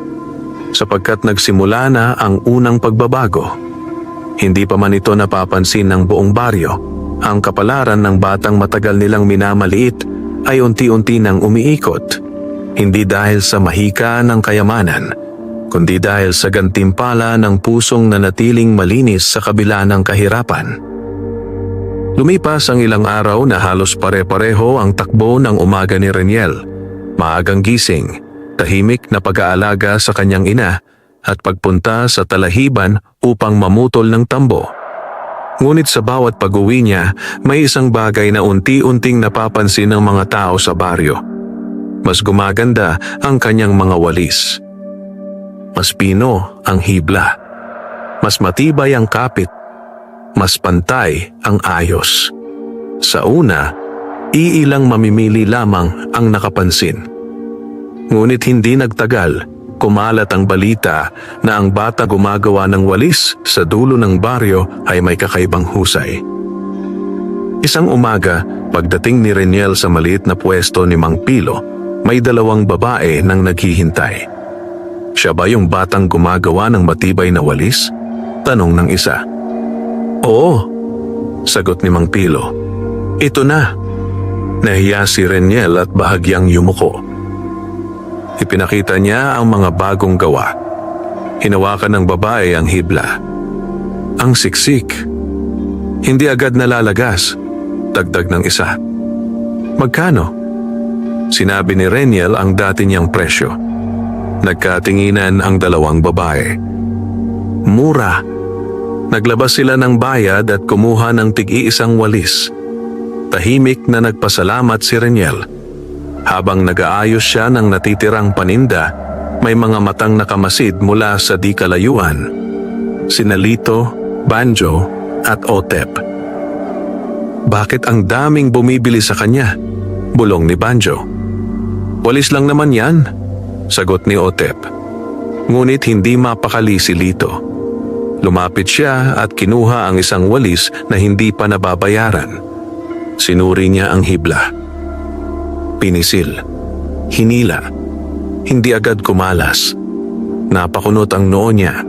Sapagkat nagsimula na ang unang pagbabago. Hindi pa man ito napapansin ng buong baryo, ang kapalaran ng batang matagal nilang minamaliit ay unti-unti nang umiikot. Hindi dahil sa mahika ng kayamanan, kundi dahil sa gantimpala ng pusong nanatiling malinis sa kabila ng kahirapan. Lumipas ang ilang araw na halos pare-pareho ang takbo ng umaga ni Reniel. Maagang gising, tahimik na pag-aalaga sa kanyang ina at pagpunta sa talahiban upang mamutol ng tambo. Ngunit sa bawat pag-uwi niya, may isang bagay na unti-unting napapansin ng mga tao sa baryo. Mas gumaganda ang kanyang mga walis. Mas pino ang hibla. Mas matibay ang kapit. Mas pantay ang ayos. Sa una, iilang mamimili lamang ang nakapansin. Ngunit hindi nagtagal, kumalat ang balita na ang bata gumagawa ng walis sa dulo ng baryo ay may kakaibang husay. Isang umaga, pagdating ni Reniel sa maliit na pwesto ni Mang Pilo, may dalawang babae nang naghihintay. Siya ba yung batang gumagawa ng matibay na walis? Tanong ng isa. Oo, sagot ni Mang Pilo. Ito na. Nahiya si Reniel at bahagyang yumuko. Ipinakita niya ang mga bagong gawa. Hinawakan ng babae ang hibla. Ang siksik. Hindi agad nalalagas. Dagdag ng isa. Magkano? Sinabi ni Reniel ang dati niyang presyo. Nagkatinginan ang dalawang babae. Mura. Naglabas sila ng bayad at kumuha ng tig-iisang walis. Tahimik na nagpasalamat si Reniel. Habang nag-aayos siya ng natitirang paninda, may mga matang nakamasid mula sa di kalayuan. Sina Lito, Banjo at Otep. Bakit ang daming bumibili sa kanya? Bulong ni Banjo. Walis lang naman yan, sagot ni Otep. Ngunit hindi mapakali si Lito. Lumapit siya at kinuha ang isang walis na hindi pa nababayaran. Sinuri niya ang hibla. Pinisil. Hinila. Hindi agad kumalas. Napakunot ang noo niya.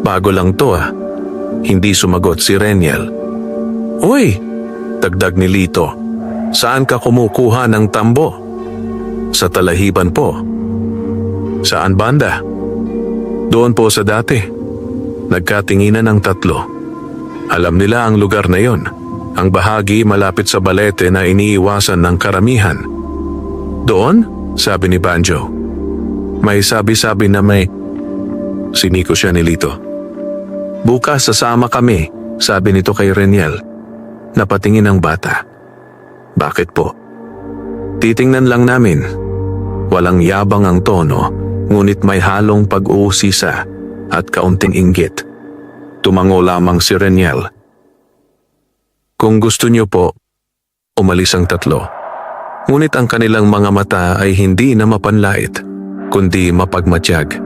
Bago lang to Hindi sumagot si Reniel. Uy! Dagdag ni Lito. Saan ka kumukuha ng tambo? Sa talahiban po. Saan banda? Doon po sa dati. Nagkatinginan ang tatlo. Alam nila ang lugar na yon. Ang bahagi malapit sa balete na iniiwasan ng karamihan. Doon? Sabi ni Banjo. May sabi-sabi na may... Siniko siya ni Lito. Bukas sasama kami, sabi nito kay Reniel. Napatingin ang bata. Bakit po? Titingnan lang namin. Walang yabang ang tono, ngunit may halong pag-uusisa at kaunting inggit. Tumango lamang si Reniel. Kung gusto niyo po, umalis ang tatlo. Ngunit ang kanilang mga mata ay hindi na mapanlait, kundi mapagmatiyag.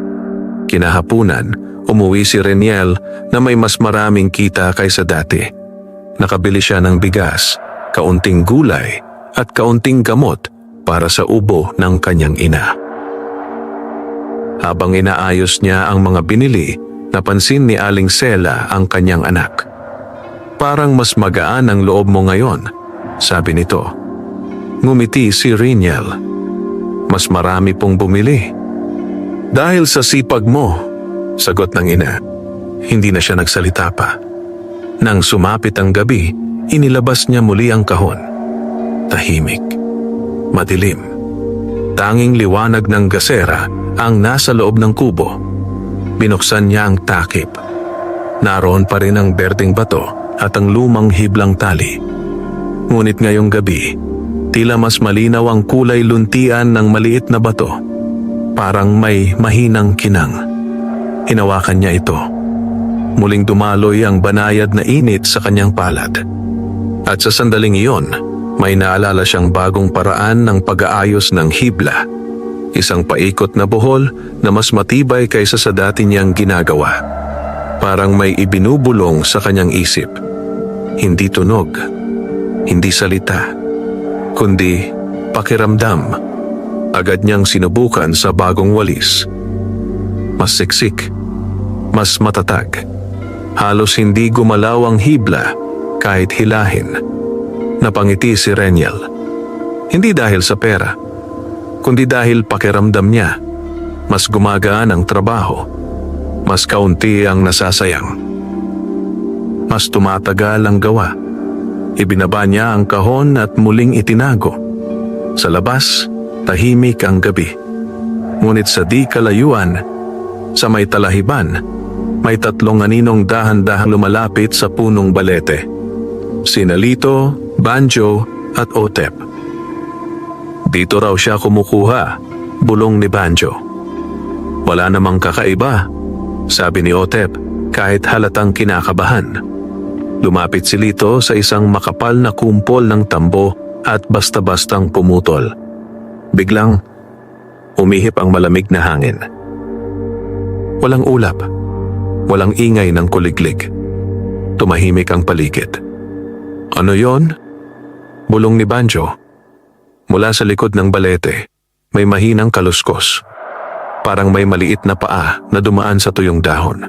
Kinahapunan, umuwi si Reniel na may mas maraming kita kaysa dati. Nakabili siya ng bigas, kaunting gulay at kaunting gamot para sa ubo ng kanyang ina. Habang inaayos niya ang mga binili, Napansin ni Aling Sela ang kanyang anak. Parang mas magaan ang loob mo ngayon, sabi nito. Ngumiti si Reniel. Mas marami pong bumili. Dahil sa sipag mo, sagot ng ina. Hindi na siya nagsalita pa. Nang sumapit ang gabi, inilabas niya muli ang kahon. Tahimik. Madilim. Tanging liwanag ng gasera ang nasa loob ng kubo. Binuksan niya ang takip. Naroon pa rin ang berdeng bato at ang lumang hiblang tali. Ngunit ngayong gabi, tila mas malinaw ang kulay luntian ng maliit na bato. Parang may mahinang kinang. Hinawakan niya ito. Muling dumaloy ang banayad na init sa kanyang palad. At sa sandaling iyon, may naalala siyang bagong paraan ng pag-aayos ng hibla. Isang paikot na buhol na mas matibay kaysa sa dati niyang ginagawa. Parang may ibinubulong sa kanyang isip. Hindi tunog, hindi salita, kundi pakiramdam. Agad niyang sinubukan sa bagong walis. Mas siksik, mas matatag. Halos hindi gumalaw ang hibla kahit hilahin. Napangiti si Reniel. Hindi dahil sa pera, kundi dahil pakiramdam niya, mas gumagaan ang trabaho, mas kaunti ang nasasayang. Mas tumatagal ang gawa. Ibinaba niya ang kahon at muling itinago. Sa labas, tahimik ang gabi. Ngunit sa di kalayuan, sa may talahiban, may tatlong aninong dahan-dahang lumalapit sa punong balete. Sina Lito, Banjo at Otep. Dito raw siya kumukuha, bulong ni Banjo. Wala namang kakaiba, sabi ni Otep kahit halatang kinakabahan. Lumapit si Lito sa isang makapal na kumpol ng tambo at basta-bastang pumutol. Biglang, umihip ang malamig na hangin. Walang ulap, walang ingay ng kuliglig. Tumahimik ang paligid. Ano yon? Bulong ni Banjo. Mula sa likod ng balete, may mahinang kaluskos. Parang may maliit na paa na dumaan sa tuyong dahon.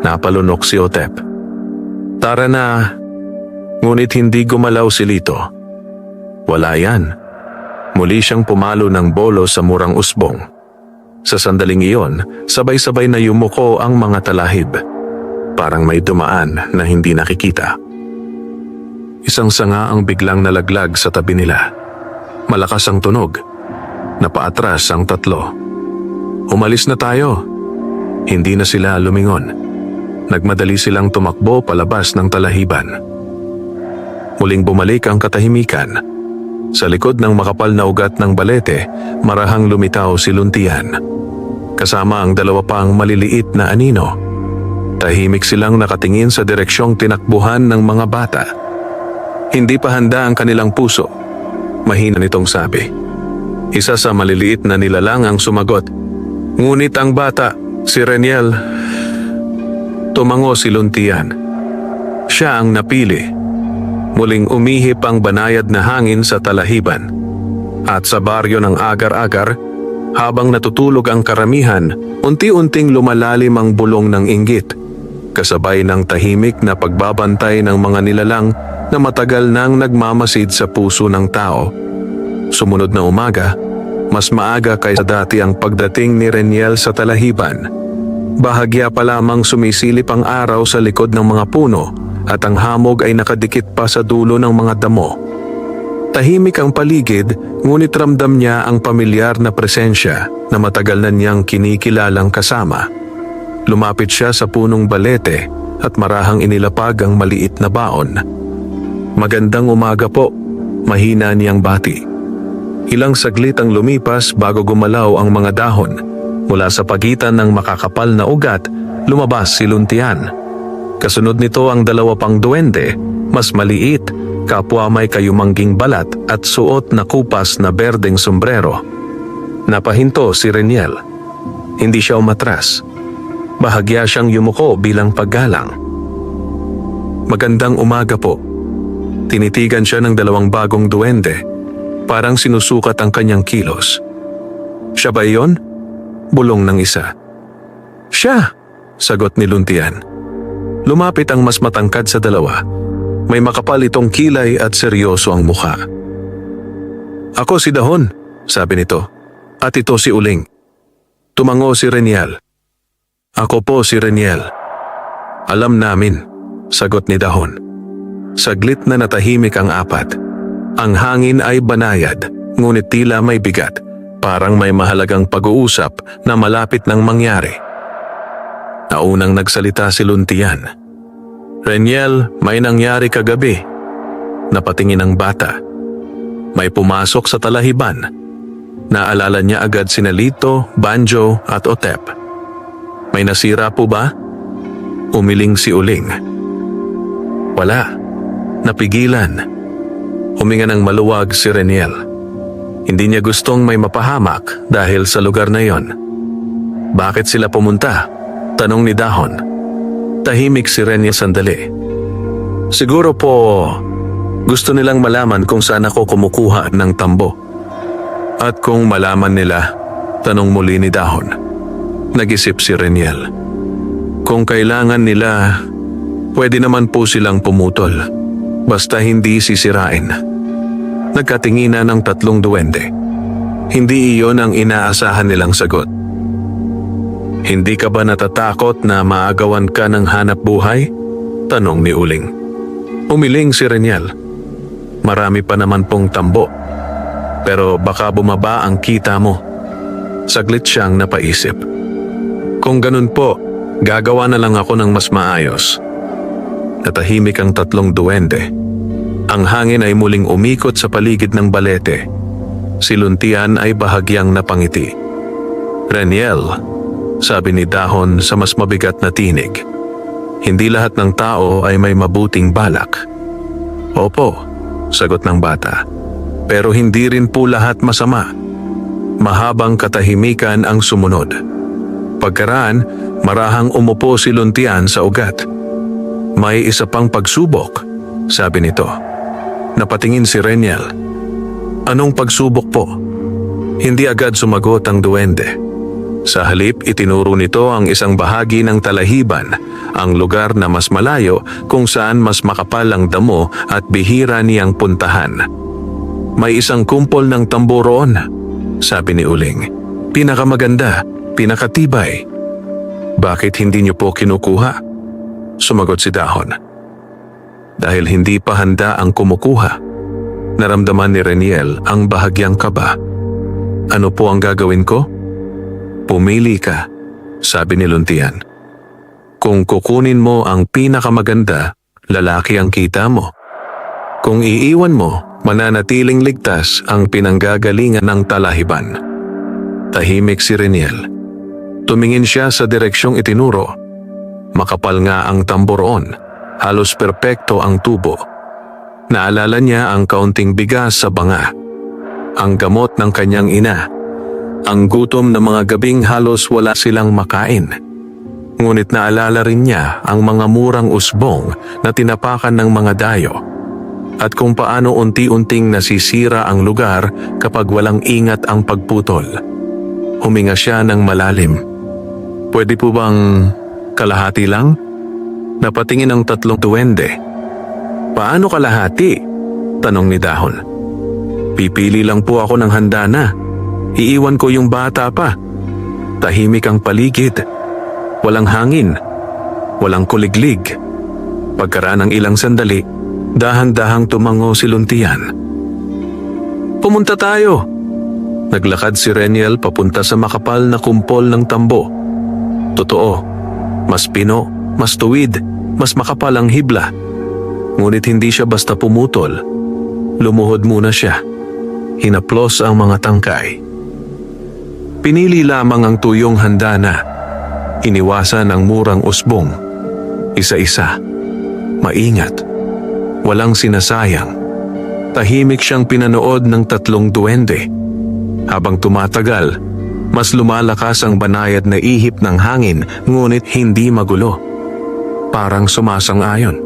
Napalunok si Otep. Tara na, ngunit hindi gumalaw si Lito. Wala yan. Muli siyang pumalo ng bolo sa murang usbong. Sa sandaling iyon, sabay-sabay na yumuko ang mga talahib. Parang may dumaan na hindi nakikita. Isang sanga ang biglang nalaglag sa tabi nila. Malakas ang tunog. Napaatras ang tatlo. Umalis na tayo. Hindi na sila lumingon. Nagmadali silang tumakbo palabas ng talahiban. Muling bumalik ang katahimikan. Sa likod ng makapal na ugat ng balete, marahang lumitaw si Luntian. Kasama ang dalawa pang maliliit na anino. Tahimik silang nakatingin sa direksyong tinakbuhan ng mga bata. Hindi pa handa ang kanilang puso. Mahina nitong sabi. Isa sa maliliit na nilalang ang sumagot. Ngunit ang bata, si Reniel. Tumango si Luntian. Siya ang napili. Muling umihip ang banayad na hangin sa talahiban. At sa baryo ng agar-agar, habang natutulog ang karamihan, unti-unting lumalalim ang bulong ng inggit. Kasabay ng tahimik na pagbabantay ng mga nilalang na matagal nang nagmamasid sa puso ng tao. Sumunod na umaga, mas maaga kaysa dati ang pagdating ni Reniel sa talahiban. Bahagya pa lamang sumisilip ang araw sa likod ng mga puno at ang hamog ay nakadikit pa sa dulo ng mga damo. Tahimik ang paligid, ngunit ramdam niya ang pamilyar na presensya na matagal na niyang kinikilalang kasama. Lumapit siya sa punong balete at marahang inilapag ang maliit na baon. Magandang umaga po, mahina niyang bati. Ilang saglit ang lumipas bago gumalaw ang mga dahon. Mula sa pagitan ng makakapal na ugat, lumabas si Luntian. Kasunod nito ang dalawa pang duwende, mas maliit, kapwa may kayumangging balat at suot na kupas na berdeng sombrero. Napahinto si Reniel. Hindi siya umatras. Bahagya siyang yumuko bilang paggalang. Magandang umaga po. Tinitigan siya ng dalawang bagong duwende. Parang sinusukat ang kanyang kilos. Siya ba iyon? Bulong ng isa. Siya, sagot ni Luntian. Lumapit ang mas matangkad sa dalawa. May makapal itong kilay at seryoso ang mukha. Ako si Dahon, sabi nito. At ito si Uling. Tumango si Reniel. Ako po si Reniel. Alam namin, sagot ni Dahon. Saglit na natahimik ang apat. Ang hangin ay banayad, ngunit tila may bigat. Parang may mahalagang pag-uusap na malapit nang mangyari. Naunang nagsalita si Luntian. Reniel, may nangyari kagabi. Napatingin ang bata. May pumasok sa talahiban. Naalala niya agad sina Lito, Banjo at Otep. May nasira po ba? Umiling si Uling. Wala. Napigilan. Huminga ng maluwag si Reniel. Hindi niya gustong may mapahamak dahil sa lugar na yon. Bakit sila pumunta? Tanong ni Dahon. Tahimik si Reniel sandali. Siguro po, gusto nilang malaman kung saan ako kumukuha ng tambo. At kung malaman nila, tanong muli ni Dahon. Nag-isip si Reniel. Kung kailangan nila, pwede naman po silang pumutol. Basta hindi sisirain. Nagkatinginan ng tatlong duwende. Hindi iyon ang inaasahan nilang sagot. Hindi ka ba natatakot na maagawan ka ng hanap buhay? Tanong ni Uling. Umiling si Reniel. Marami pa naman pong tambo. Pero baka bumaba ang kita mo. Saglit siyang napaisip. Kung ganun po, gagawa na lang ako ng mas maayos. Natahimik ang tatlong duwende. Ang hangin ay muling umikot sa paligid ng balete. Si Luntian ay bahagyang napangiti. Reniel, sabi ni Dahon sa mas mabigat na tinig. Hindi lahat ng tao ay may mabuting balak. Opo, sagot ng bata. Pero hindi rin po lahat masama. Mahabang katahimikan ang sumunod. Pagkaraan, marahang umupo si Luntian sa ugat. May isa pang pagsubok, sabi nito. Napatingin si Reniel. Anong pagsubok po? Hindi agad sumagot ang duwende. Sa halip, itinuro nito ang isang bahagi ng talahiban, ang lugar na mas malayo kung saan mas makapal ang damo at bihira niyang puntahan. May isang kumpol ng tambo roon, sabi ni Uling. Pinakamaganda, pinakatibay. Bakit hindi niyo po kinukuha? Sumagot si Dahon. Dahil hindi pa handa ang kumukuha. Naramdaman ni Reniel ang bahagyang kaba. Ano po ang gagawin ko? Pumili ka, sabi ni Luntian. Kung kukunin mo ang pinakamaganda, lalaki ang kita mo. Kung iiwan mo, mananatiling ligtas ang pinanggagalingan ng talahiban. Tahimik si Reniel. Tumingin siya sa direksyong itinuro. Makapal nga ang tamboroon, halos perpekto ang tubo. Naalala niya ang kaunting bigas sa banga. Ang gamot ng kanyang ina. Ang gutom na mga gabing halos wala silang makain. Ngunit naalala rin niya ang mga murang usbong na tinapakan ng mga dayo. At kung paano unti-unting nasisira ang lugar kapag walang ingat ang pagputol. Huminga siya ng malalim. Pwede po bang kalahati lang? Napatingin ang tatlong duwende. Paano kalahati? Tanong ni Dahon. Pipili lang po ako ng handa na. Iiwan ko yung bata pa. Tahimik ang paligid. Walang hangin. Walang kuliglig. Pagkaraan ng ilang sandali, dahan-dahang tumango si Luntian. Pumunta tayo. Naglakad si Reniel papunta sa makapal na kumpol ng tambo. Totoo, mas pino, mas tuwid, mas makapal ang hibla. Ngunit hindi siya basta pumutol. Lumuhod muna siya. Hinaplos ang mga tangkay. Pinili lamang ang tuyong handa na. Iniwasan ang murang usbong. Isa-isa. Maingat. Walang sinasayang. Tahimik siyang pinanood ng tatlong duwende. Habang tumatagal, mas lumalakas ang banayad na ihip ng hangin ngunit hindi magulo. Parang sumasang-ayon.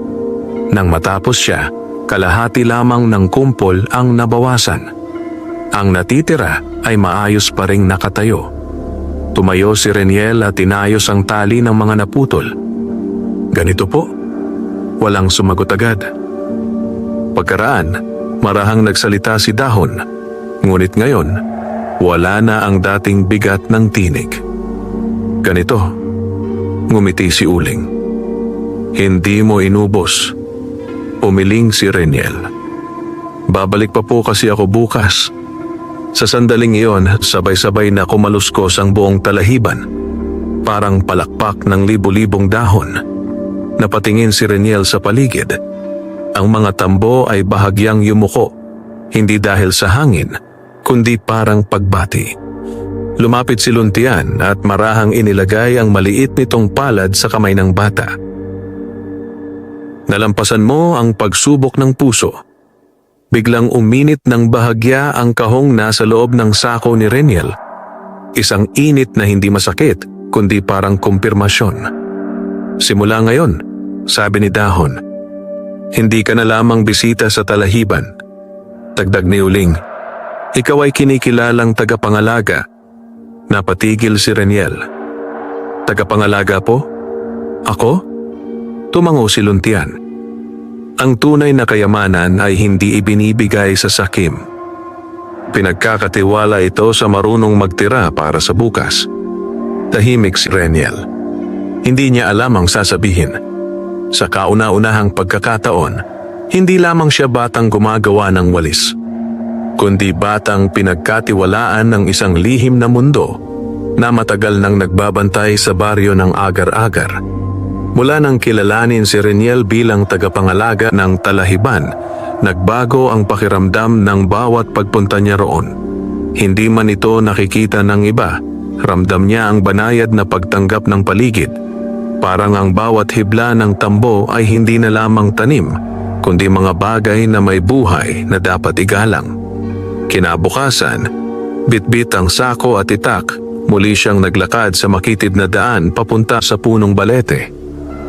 Nang matapos siya, kalahati lamang ng kumpol ang nabawasan. Ang natitira ay maayos pa ring nakatayo. Tumayo si Reniel at inayos ang tali ng mga naputol. Ganito po. Walang sumagot agad. Pagkaraan, marahang nagsalita si Dahon. Ngunit ngayon, wala na ang dating bigat ng tinig. Ganito, ngumiti si Uling. Hindi mo inubos. Umiling si Reniel. Babalik pa po kasi ako bukas. Sa sandaling iyon, sabay-sabay na kumaluskos ang buong talahiban. Parang palakpak ng libo-libong dahon. Napatingin si Reniel sa paligid. Ang mga tambo ay bahagyang yumuko, hindi dahil sa hangin, kundi parang pagbati. Lumapit si Luntian at marahang inilagay ang maliit nitong palad sa kamay ng bata. Nalampasan mo ang pagsubok ng puso. Biglang uminit ng bahagya ang kahong nasa loob ng sako ni Reniel. Isang init na hindi masakit, kundi parang kumpirmasyon. Simula ngayon, sabi ni Dahon, hindi ka na lamang bisita sa talahiban. Dagdag ni Uling, ikaw ay kinikilalang tagapangalaga. Napatigil si Reniel. Tagapangalaga po? Ako? Tumango si Luntian. Ang tunay na kayamanan ay hindi ibinibigay sa sakim. Pinagkakatiwala ito sa marunong magtira para sa bukas. Tahimik si Reniel. Hindi niya alam ang sasabihin. Sa kauna-unahang pagkakataon, hindi lamang siya batang gumagawa ng walis, kundi batang pinagkatiwalaan ng isang lihim na mundo na matagal nang nagbabantay sa baryo ng agar-agar. Mula nang kilalanin si Reniel bilang tagapangalaga ng talahiban, nagbago ang pakiramdam ng bawat pagpunta niya roon. Hindi man ito nakikita ng iba, ramdam niya ang banayad na pagtanggap ng paligid. Parang ang bawat hibla ng tambo ay hindi na lamang tanim, kundi mga bagay na may buhay na dapat igalang. Kinabukasan, bitbit ang sako at itak, muli siyang naglakad sa makitid na daan papunta sa punong balete.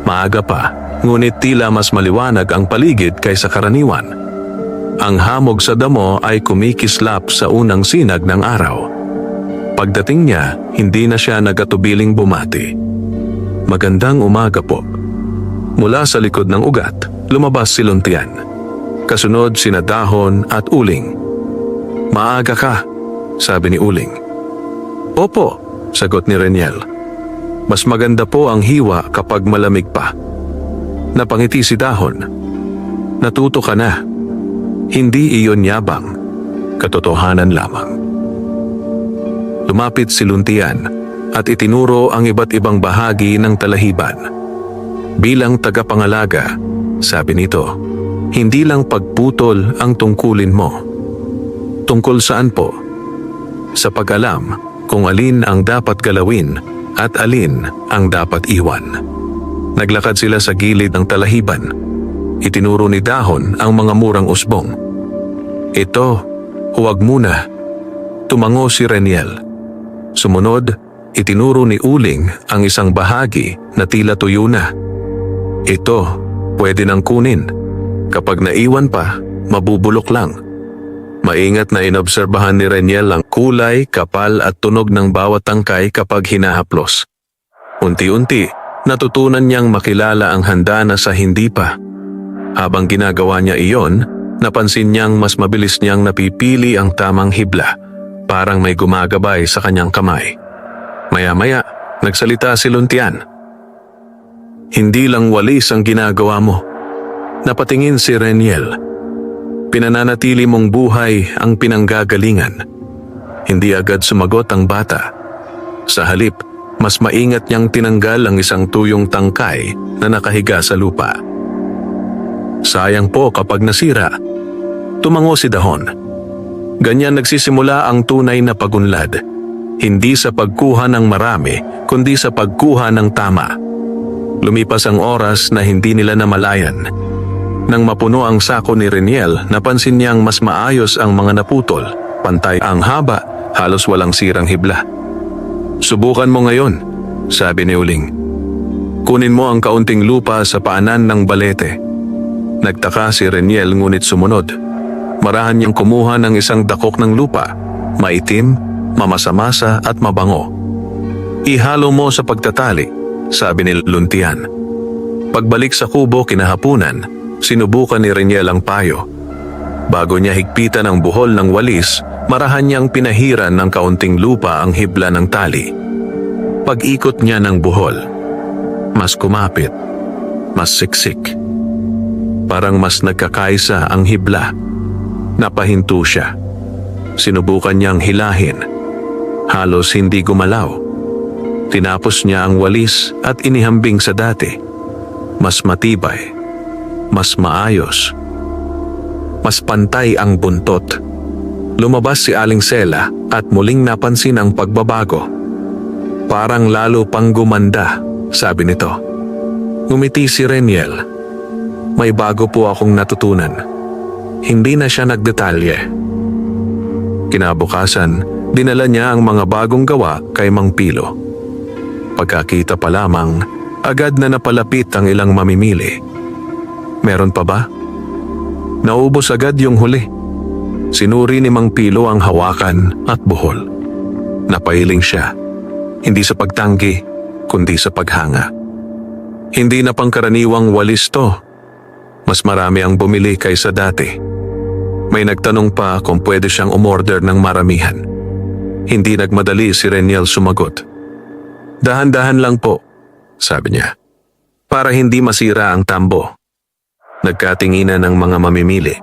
Maaga pa, ngunit tila mas maliwanag ang paligid kaysa karaniwan. Ang hamog sa damo ay kumikislap sa unang sinag ng araw. Pagdating niya, hindi na siya nagatubiling bumati. Magandang umaga po. Mula sa likod ng ugat, lumabas si Luntian. Kasunod sina Dahon at Uling. Maaga ka, sabi ni Uling. Opo, sagot ni Reniel. Mas maganda po ang hiwa kapag malamig pa. Napangiti si Dahon. Natuto ka na. Hindi iyon yabang. Katotohanan lamang. Lumapit si Luntian at itinuro ang iba't ibang bahagi ng talahiban. Bilang tagapangalaga, sabi nito, hindi lang pagputol ang tungkulin mo. Tungkol saan po? Sa pag-alam kung alin ang dapat galawin at alin ang dapat iwan. Naglakad sila sa gilid ng talahiban. Itinuro ni Dahon ang mga murang usbong. Ito, huwag muna. Tumango si Reniel. Sumunod, itinuro ni Uling ang isang bahagi na tila tuyo na. Ito, pwede nang kunin. Kapag naiwan pa, mabubulok lang. Maingat na inobserbahan ni Reniel ang kulay, kapal at tunog ng bawat tangkay kapag hinahaplos. Unti-unti, natutunan niyang makilala ang handa na sa hindi pa. Habang ginagawa niya iyon, napansin niyang mas mabilis niyang napipili ang tamang hibla, parang may gumagabay sa kanyang kamay. Maya-maya, nagsalita si Luntian. Hindi lang walis ang ginagawa mo. Napatingin si Reniel. Pinananatili mong buhay ang pinanggagalingan. Hindi agad sumagot ang bata. Sa halip, mas maingat niyang tinanggal ang isang tuyong tangkay na nakahiga sa lupa. Sayang po kapag nasira. Tumango si Dahon. Ganyan nagsisimula ang tunay na pagunlad. Hindi sa pagkuha ng marami, kundi sa pagkuha ng tama. Lumipas ang oras na hindi nila namalayan. Nang mapuno ang sako ni Reniel, napansin niyang mas maayos ang mga naputol. Pantay ang haba, halos walang sirang hibla. Subukan mo ngayon, sabi ni Uling. Kunin mo ang kaunting lupa sa paanan ng balete. Nagtaka si Reniel ngunit sumunod. Marahan niyang kumuha ng isang dakok ng lupa, maitim, mamasa-masa at mabango. Ihalo mo sa pagtatali, sabi ni Luntian. Pagbalik sa kubo kinahapunan, sinubukan ni Reniel ang payo. Bago niya higpitan ang buhol ng walis, marahan niyang pinahiran ng kaunting lupa ang hibla ng tali. Pag-ikot niya ng buhol, mas kumapit, mas siksik. Parang mas nagkakaisa ang hibla. Napahinto siya. Sinubukan niyang hilahin. Halos hindi gumalaw. Tinapos niya ang walis at inihambing sa dati. Mas matibay, mas maayos, mas pantay ang buntot. Lumabas si Aling Sela at muling napansin ang pagbabago. Parang lalo pang gumanda, sabi nito. Ngumiti si Reniel. May bago po akong natutunan. Hindi na siya nagdetalye. Kinabukasan, dinala niya ang mga bagong gawa kay Mang Pilo. Pagkakita pa lamang, agad na napalapit ang ilang mamimili. Meron pa ba? Naubos agad yung huli. Sinuri ni Mang Pilo ang hawakan at buhol. Napahiling siya. Hindi sa pagtanggi, kundi sa paghanga. Hindi na pangkaraniwang walis to. Mas marami ang bumili kaysa dati. May nagtanong pa kung pwede siyang umorder ng maramihan. Hindi nagmadali si Reniel sumagot. Dahan-dahan lang po, sabi niya. Para hindi masira ang tambo. Nagkatinginan ng mga mamimili.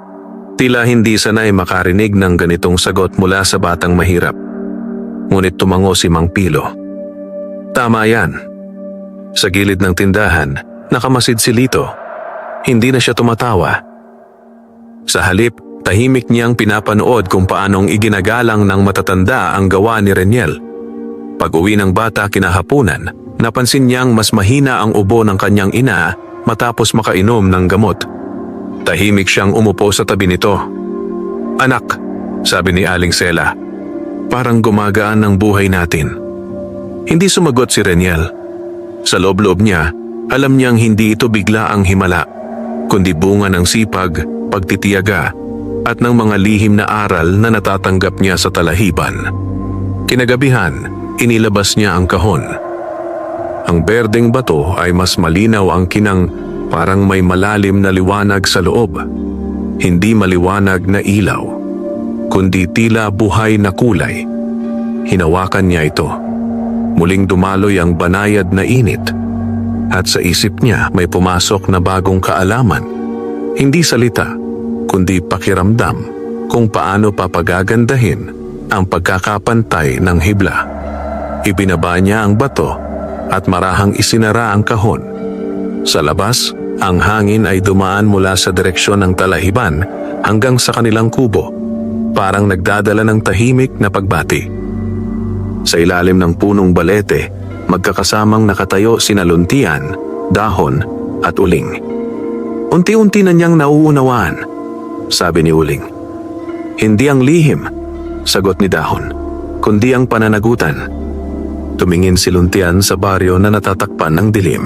Tila hindi sanay makarinig ng ganitong sagot mula sa batang mahirap. Ngunit tumango si Mang Pilo. Tama yan. Sa gilid ng tindahan, nakamasid si Lito. Hindi na siya tumatawa. Sa halip, tahimik niyang pinapanood kung paanong iginagalang ng matatanda ang gawa ni Reniel. Pag-uwi ng bata kinahapunan, napansin niyang mas mahina ang ubo ng kanyang ina matapos makainom ng gamot. Tahimik siyang umupo sa tabi nito. Anak, sabi ni Aling Sela, parang gumagaan ang buhay natin. Hindi sumagot si Reniel. Sa loob-loob niya, alam niyang hindi ito bigla ang himala, kundi bunga ng sipag, pagtitiyaga, at ng mga lihim na aral na natatanggap niya sa talahiban. Kinagabihan, inilabas niya ang kahon. Ang berdeng bato ay mas malinaw ang kinang parang may malalim na liwanag sa loob. Hindi maliwanag na ilaw, kundi tila buhay na kulay. Hinawakan niya ito. Muling dumaloy ang banayad na init. At sa isip niya may pumasok na bagong kaalaman. Hindi salita, kundi pakiramdam kung paano papagagandahin ang pagkakapantay ng hibla. Ibinaba niya ang bato at marahang isinara ang kahon. Sa labas, ang hangin ay dumaan mula sa direksyon ng talahiban hanggang sa kanilang kubo, parang nagdadala ng tahimik na pagbati. Sa ilalim ng punong balete, magkakasamang nakatayo sina Luntian, Dahon at Uling. Unti-unti na niyang nauunawaan, sabi ni Uling. Hindi ang lihim, sagot ni Dahon, kundi ang pananagutan. Tumingin si Luntian sa baryo na natatakpan ng dilim.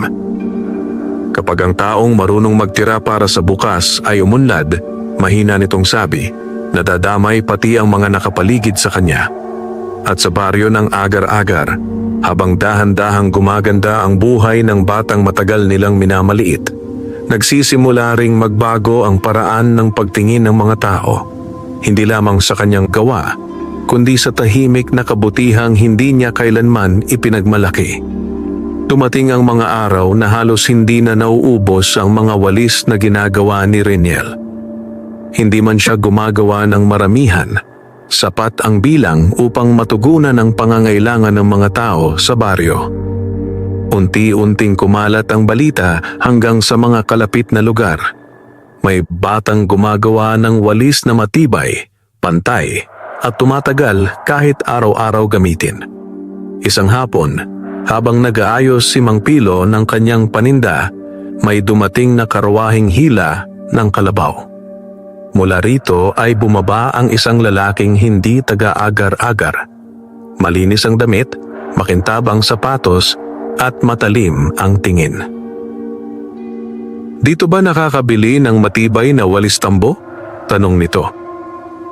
Kapag ang taong marunong magtira para sa bukas ay umunlad, mahina nitong sabi, nadadamay pati ang mga nakapaligid sa kanya. At sa baryo ng agar-agar, habang dahan-dahang gumaganda ang buhay ng batang matagal nilang minamaliit, nagsisimula ring magbago ang paraan ng pagtingin ng mga tao, hindi lamang sa kanyang gawa, kundi sa tahimik na kabutihang hindi niya kailanman ipinagmalaki. Dumating ang mga araw na halos hindi na nauubos ang mga walis na ginagawa ni Reniel. Hindi man siya gumagawa ng maramihan, sapat ang bilang upang matugunan ang pangangailangan ng mga tao sa baryo. Unti-unting kumalat ang balita hanggang sa mga kalapit na lugar. May batang gumagawa ng walis na matibay, pantay, at tumatagal kahit araw-araw gamitin. Isang hapon, habang nag-aayos si Mang Pilo ng kanyang paninda, may dumating na karwaheng hila ng kalabaw. Mula rito ay bumaba ang isang lalaking hindi taga-agar-agar. Malinis ang damit, makintab ang sapatos, at matalim ang tingin. Dito ba nakakabili ng matibay na walis tambo? Tanong nito.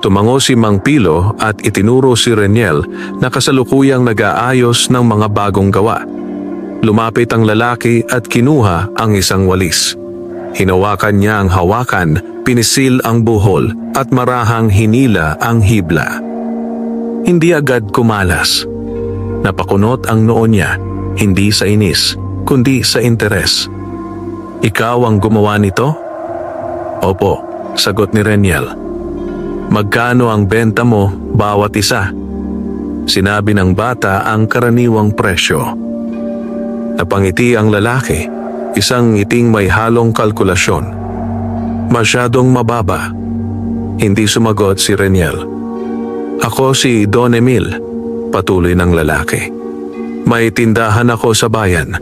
Tumango si Mang Pilo at itinuro si Reniel na kasalukuyang nag-aayos ng mga bagong gawa. Lumapit ang lalaki at kinuha ang isang walis. Hinawakan niya ang hawakan, pinisil ang buhol at marahang hinila ang hibla. Hindi agad kumalas. Napakunot ang noo niya, hindi sa inis, kundi sa interes. "Ikaw ang gumawa nito?" "Opo," sagot ni Reniel. "Magkano ang benta mo bawat isa?" Sinabi ng bata ang karaniwang presyo. Napangiti ang lalaki, isang ngiting may halong kalkulasyon. "Masyadong mababa." Hindi sumagot si Reniel. "Ako si Don Emil," patuloy ng lalaki. "May tindahan ako sa bayan.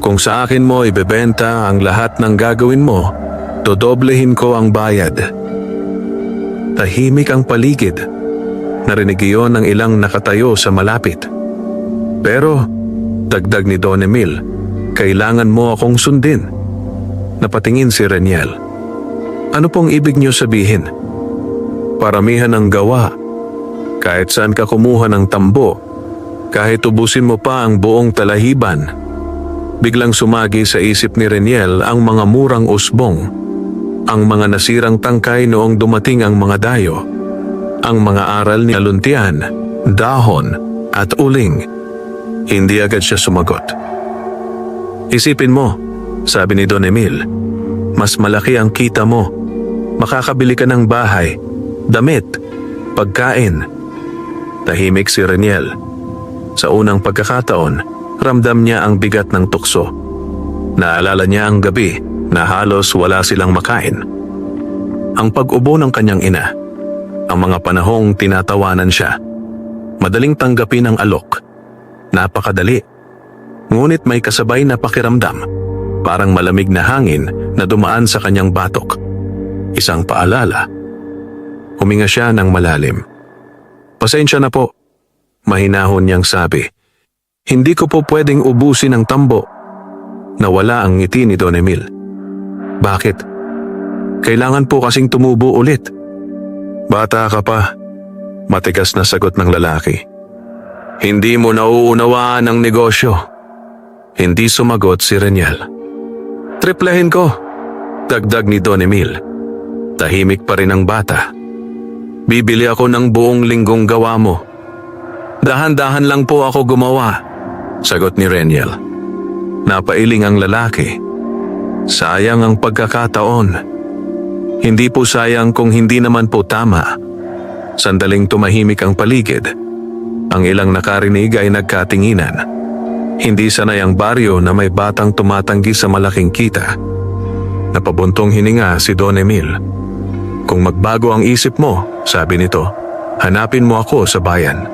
Kung sa akin mo ibebenta ang lahat ng gagawin mo, dodoblehin ko ang bayad." Tahimik ang paligid. Narinig iyon ng ilang nakatayo sa malapit. "Pero," dagdag ni Don Emil, "kailangan mo akong sundin." Napatingin si Reniel. "Ano pong ibig niyo sabihin?" "Paramihan ang gawa. Kahit saan ka kumuha ng tambo, kahit ubusin mo pa ang buong talahiban." Biglang sumagi sa isip ni Reniel ang mga murang usbong, ang mga nasirang tangkay noong dumating ang mga dayo, ang mga aral ni Luntian, Dahon at Uling. Hindi agad siya sumagot. "Isipin mo," sabi ni Don Emil, "mas malaki ang kita mo. Makakabili ka ng bahay, damit, pagkain." Tahimik si Reniel. Sa unang pagkakataon, ramdam niya ang bigat ng tukso. Naalala niya ang gabi na halos wala silang makain. Ang pag-ubo ng kanyang ina, ang mga panahong tinatawanan siya. Madaling tanggapin ang alok. Napakadali. Ngunit may kasabay na pakiramdam, parang malamig na hangin na dumaan sa kanyang batok. Isang paalala. Huminga siya ng malalim. "Pasensya na po," mahinahon niyang sabi. "Hindi ko po pwedeng ubusin ang tambo." Nawala ang ngiti ni Don Emil. "Bakit? Kailangan po kasing tumubo ulit." "Bata ka pa," matigas na sagot ng lalaki. "Hindi mo nauunawaan ang negosyo." Hindi sumagot si Reniel. "Triplehin ko," dagdag ni Don Emil. Tahimik pa rin ang bata. "Bibili ako ng buong linggong gawa mo." "Dahan-dahan lang po ako gumawa," sagot ni Reniel. Napailing ang lalaki. Sayang ang pagkakataon. Hindi po sayang kung hindi naman po tama. Sandaling tumahimik ang paligid. Ang ilang nakarinig ay nagkatinginan. Hindi sanay ang baryo na may batang tumatanggi sa malaking kita. Napabuntong hininga si Don Emil. "Kung magbago ang isip mo," sabi nito, "hanapin mo ako sa bayan."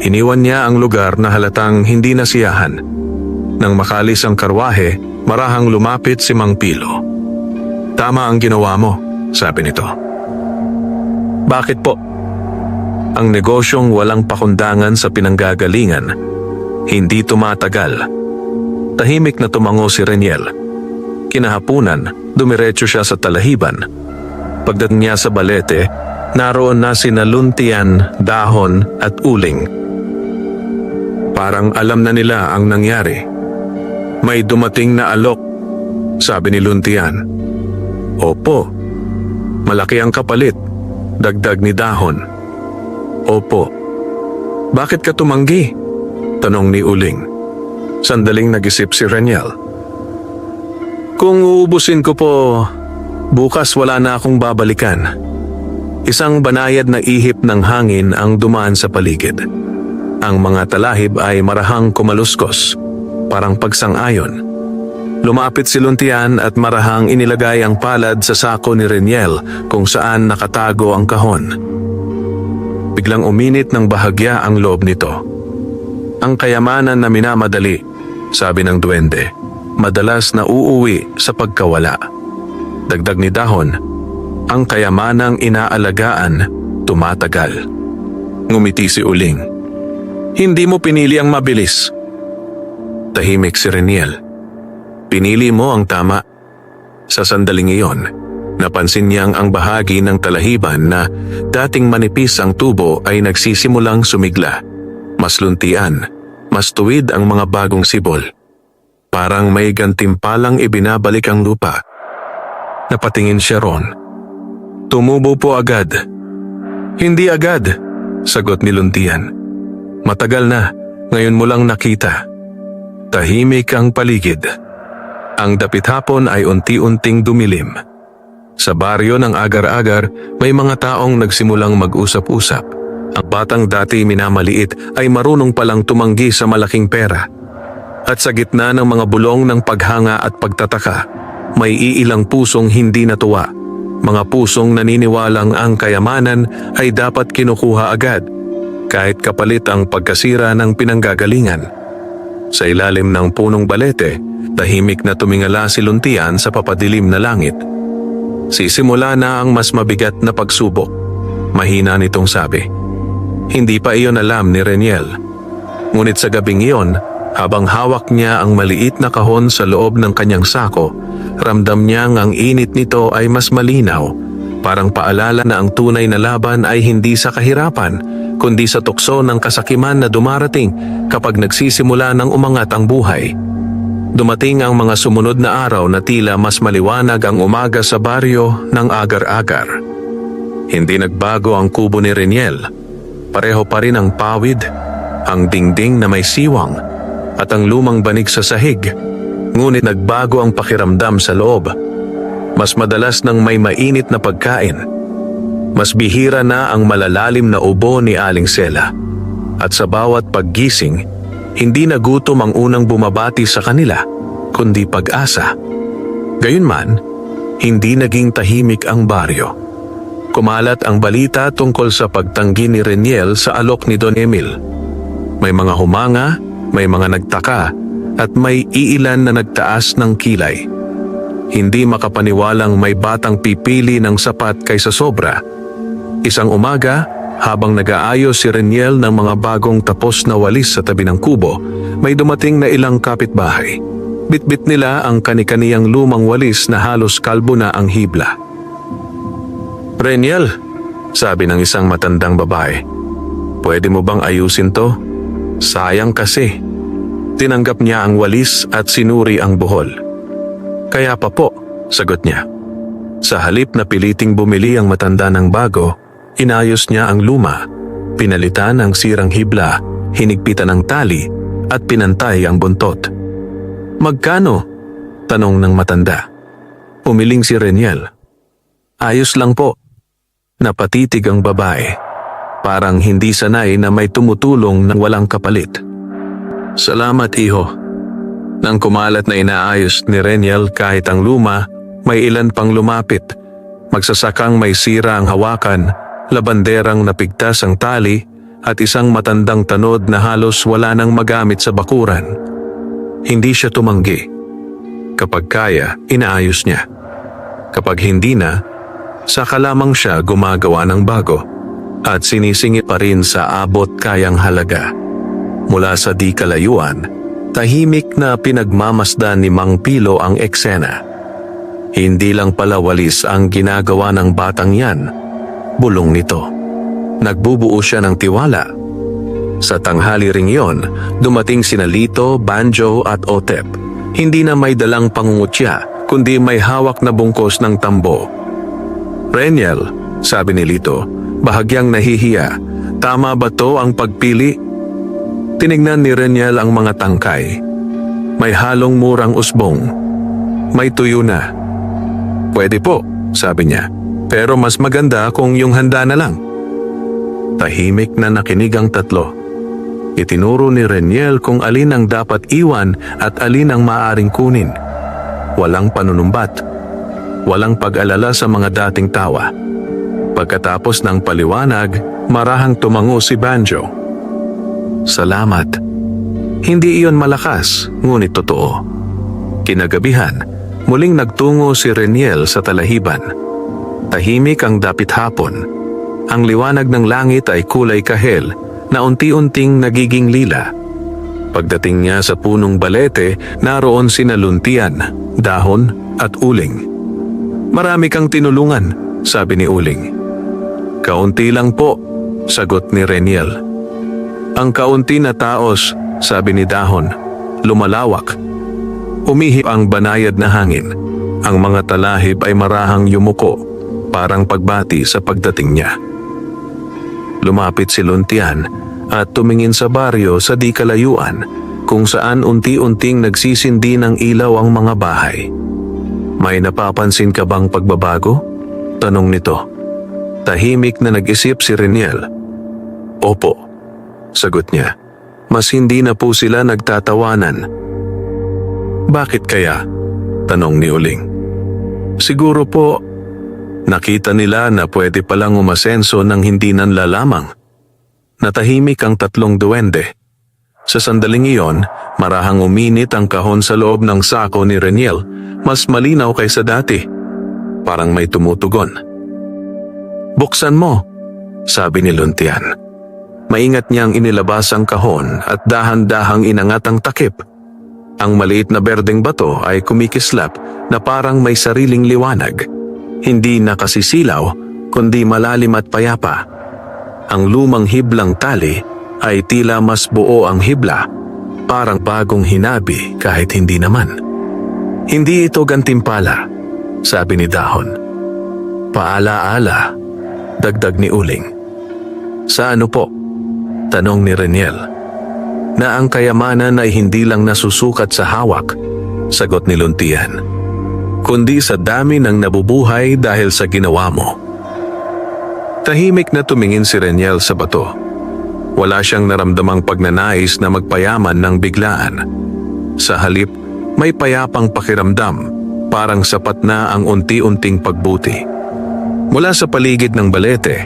Iniwan niya ang lugar na halatang hindi nasiyahan. Nang makalis ang karwahe, marahang lumapit si Mang Pilo. "Tama ang ginawa mo," sabi nito. "Bakit po?" "Ang negosyong walang pakundangan sa pinanggagalingan, hindi tumatagal." Tahimik na tumango si Reniel. Kinahapunan, dumiretso siya sa talahiban. Pagdating niya sa balete, naroon na sina Luntian, Dahon at Uling. Parang alam na nila ang nangyari. "May dumating na alok," sabi ni Luntian. "Opo." "Malaki ang kapalit," dagdag ni Dahon. "Opo." "Bakit ka tumanggi?" tanong ni Uling. Sandaling nag-isip si Reniel. "Kung uubusin ko po, bukas wala na akong babalikan." Isang banayad na ihip ng hangin ang dumaan sa paligid. Ang mga talahib ay marahang kumaluskos, parang pagsang-ayon. Lumapit si Luntian at marahang inilagay ang palad sa sako ni Reniel kung saan nakatago ang kahon. Biglang uminit ng bahagya ang loob nito. Ang kayamanan na minamadali, sabi ng duwende, madalas na uuwi sa pagkawala. Dagdag ni Dahon, ang kayamanang inaalagaan tumatagal. Ngumiti si Uling. "Hindi mo pinili ang mabilis." Tahimik si Reniel. "Pinili mo ang tama." Sa sandaling iyon, Napansin niyang ang bahagi ng talahiban na dating manipis ang tubo ay nagsisimulang sumigla. Mas luntian, mas tuwid ang mga bagong sibol. Parang may gantimpalang ibinabalik ang lupa. Napatingin siya ron. Tumubo po agad. Hindi agad, sagot ni Luntian. Matagal na, ngayon mo lang nakita. Tahimik ang paligid. Ang dapit hapon ay unti-unting dumilim. Sa baryo ng agar-agar, may mga taong nagsimulang mag-usap-usap. Ang batang dati minamaliit ay marunong palang tumanggi sa malaking pera. At sa gitna ng mga bulong ng paghanga at pagtataka, may iilang pusong hindi natuwa. Mga pusong naniniwalang ang kayamanan ay dapat kinukuha agad, kahit kapalit ang pagkasira ng pinanggagalingan. Sa ilalim ng punong balete, tahimik na tumingala si Luntian sa papadilim na langit. Sisimula na ang mas mabigat na pagsubok. Mahina nitong sabi. Hindi pa iyon alam ni Reniel. Ngunit sa gabing iyon, habang hawak niya ang maliit na kahon sa loob ng kanyang sako, ramdam niyang ang init nito ay mas malinaw, parang paalala na ang tunay na laban ay hindi sa kahirapan, kundi sa tukso ng kasakiman na dumarating kapag nagsisimula ng umangat ang buhay. Dumating ang mga sumunod na araw na tila mas maliwanag ang umaga sa baryo ng agar-agar. Hindi nagbago ang kubo ni Reniel. Pareho pa rin ang pawid, ang dingding na may siwang, at ang lumang banig sa sahig. Ngunit nagbago ang pakiramdam sa loob. Mas madalas nang may mainit na pagkain. Mas bihira na ang malalalim na ubo ni Aling Sela. At sa bawat paggising, hindi na gutom ang unang bumabati sa kanila, kundi pag-asa. Gayunman, hindi naging tahimik ang baryo. Kumalat ang balita tungkol sa pagtanggi ni Reniel sa alok ni Don Emil. May mga humanga, may mga nagtaka, at may iilan na nagtaas ng kilay. Hindi makapaniwalang may batang pipili ng sapat kaysa sobra. Isang umaga, habang nag-aayos si Reniel ng mga bagong tapos na walis sa tabi ng kubo, may dumating na ilang kapitbahay. Bitbit nila ang kani-kaniyang lumang walis na halos kalbo na ang hibla. "Reniel," sabi ng isang matandang babae, "pwede mo bang ayusin to? Sayang kasi." Tinanggap niya ang walis at sinuri ang buhol. "Kaya pa po," sagot niya. Sa halip na piliting bumili ang matanda ng bago, inayos niya ang luma, pinalitan ang sirang hibla, hinigpitan ng tali, at pinantay ang buntot. "Magkano?" tanong ng matanda. Umiling si Reniel. "Ayos lang po." Napatitig ang babae. Parang hindi sanay na may tumutulong ng walang kapalit. "Salamat, iho." Nang kumalat na inaayos ni Reniel kahit ang luma, may ilan pang lumapit. Magsasakang may sira ang hawakan, labanderang napigtas ang tali, at isang matandang tanod na halos wala nang magamit sa bakuran. Hindi siya tumanggi. Kapag kaya, inaayos niya. Kapag hindi na, saka lamang siya gumagawa ng bago at sinisingit pa rin sa abot kayang halaga. Mula sa di kalayuan, tahimik na pinagmamasdan ni Mang Pilo ang eksena. Hindi lang pala walis ang ginagawa ng batang yan, bulong nito. Nagbubuo siya ng tiwala. Sa tanghali ring yon, dumating sina Lito, Banjo at Otep. Hindi na may dalang pangungutya, kundi may hawak na bungkos ng tambo. "Reniel," sabi ni Lito, bahagyang nahihiya, "tama ba to ang pagpili?" Tinignan ni Reniel ang mga tangkay. May halong murang usbong. May tuyo na. "Pwede po," sabi niya, "pero mas maganda kung yung handa na lang." Tahimik na nakinig ang tatlo. Itinuro ni Reniel kung alin ang dapat iwan at alin ang maaaring kunin. Walang panunumbat. Walang pag-alala sa mga dating tawa. Pagkatapos ng paliwanag, marahang tumango si Banjo. "Salamat." Hindi iyon malakas, ngunit totoo. Kinagabihan, muling nagtungo si Reniel sa talahiban. Tahimik ang dapit hapon. Ang liwanag ng langit ay kulay kahel na unti-unting nagiging lila. Pagdating niya sa punong balete, naroon sina Luntian, Dahon at Uling. Marami kang tinulungan, sabi ni Uling. Kaunti lang po, sagot ni Reniel. Ang kaunti na taos, sabi ni Dahon, lumalawak. Umihip ang banayad na hangin. Ang mga talahib ay marahang yumuko, parang pagbati sa pagdating niya. Lumapit si Luntian at tumingin sa baryo sa di kalayuan kung saan unti-unting nagsisindi ng ilaw ang mga bahay. May napapansin ka bang pagbabago? Tanong nito. Tahimik na nag-isip si Reniel. Opo, sagot niya. Mas hindi na po sila nagtatawanan. Bakit kaya? Tanong ni Uling. Siguro po, nakita nila na pwede palang umasenso ng hindi nanlalamang. Natahimik ang tatlong duwende. Sa sandaling iyon, marahang uminit ang kahon sa loob ng sako ni Reniel, mas malinaw kaysa dati. Parang may tumutugon. Buksan mo, sabi ni Luntian. Maingat niyang inilabas ang kahon at dahan-dahang inangat ang takip. Ang maliit na berdeng bato ay kumikislap na parang may sariling liwanag. Hindi nakasisilaw, kundi malalim at payapa. Ang lumang hiblang tali ay tila mas buo ang hibla, parang bagong hinabi kahit hindi naman. Hindi ito gantimpala, sabi ni Dahon. Paala-ala, dagdag ni Uling. Sa ano po? Tanong ni Reniel. Na ang kayamanan ay hindi lang nasusukat sa hawak, sagot ni Luntian, kundi sa dami ng nabubuhay dahil sa ginawa mo. Tahimik na tumingin si Reniel sa bato. Wala siyang naramdamang pagnanais na magpayaman ng biglaan. Sa halip, may payapang pakiramdam, parang sapat na ang unti-unting pagbuti. Mula sa paligid ng balete,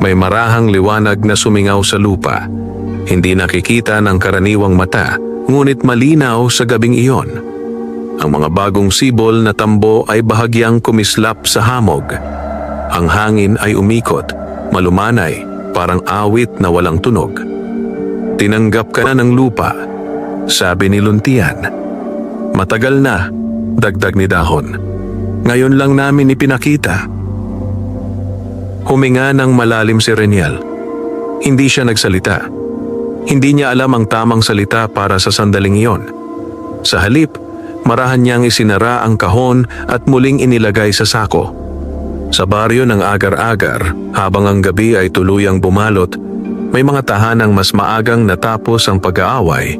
may marahang liwanag na sumingaw sa lupa. Hindi nakikita ng karaniwang mata, ngunit malinaw sa gabing iyon. Ang mga bagong sibol na tambo ay bahagyang kumislap sa hamog. Ang hangin ay umikot, malumanay, parang awit na walang tunog. Tinanggap ka na ng lupa, sabi ni Luntian. Matagal na, dagdag ni Dahon. Ngayon lang namin ipinakita. Huminga ng malalim si Reniel. Hindi siya nagsalita. Hindi niya alam ang tamang salita para sa sandaling iyon. Sa halip, marahan niyang isinara ang kahon at muling inilagay sa sako. Sa baryo ng agar-agar, habang ang gabi ay tuluyang bumalot, may mga tahanang mas maagang natapos ang pag-aaway.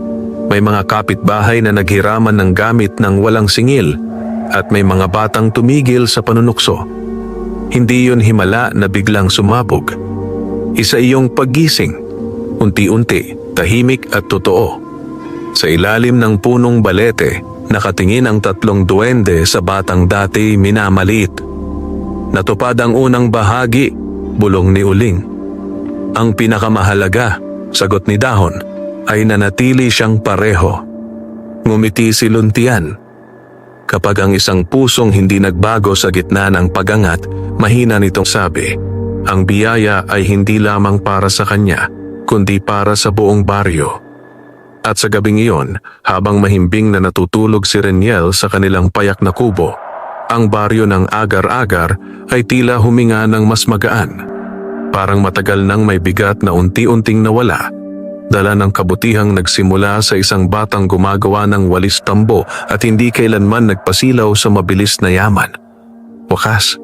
May mga kapitbahay na naghiraman ng gamit ng walang singil at may mga batang tumigil sa panunukso. Hindi yun himala na biglang sumabog. Isa iyong paggising, unti-unti, tahimik at totoo. Sa ilalim ng punong balete, nakatingin ang tatlong duwende sa batang dati minamaliit. Natupad ang unang bahagi, bulong ni Uling. Ang pinakamahalaga, sagot ni Dahon, ay nanatili siyang pareho. Ngumiti si Luntian. Kapag ang isang pusong hindi nagbago sa gitna ng pagangat, mahina nitong sabi, ang biyaya ay hindi lamang para sa kanya, kundi para sa buong baryo. At sa gabing iyon, habang mahimbing na natutulog si Reniel sa kanilang payak na kubo, ang baryo ng agar-agar ay tila huminga ng mas magaan. Parang matagal nang may bigat na unti-unting nawala, dala ng kabutihang nagsimula sa isang batang gumagawa ng walis tambo at hindi kailanman nagpasilaw sa mabilis na yaman. Wakas,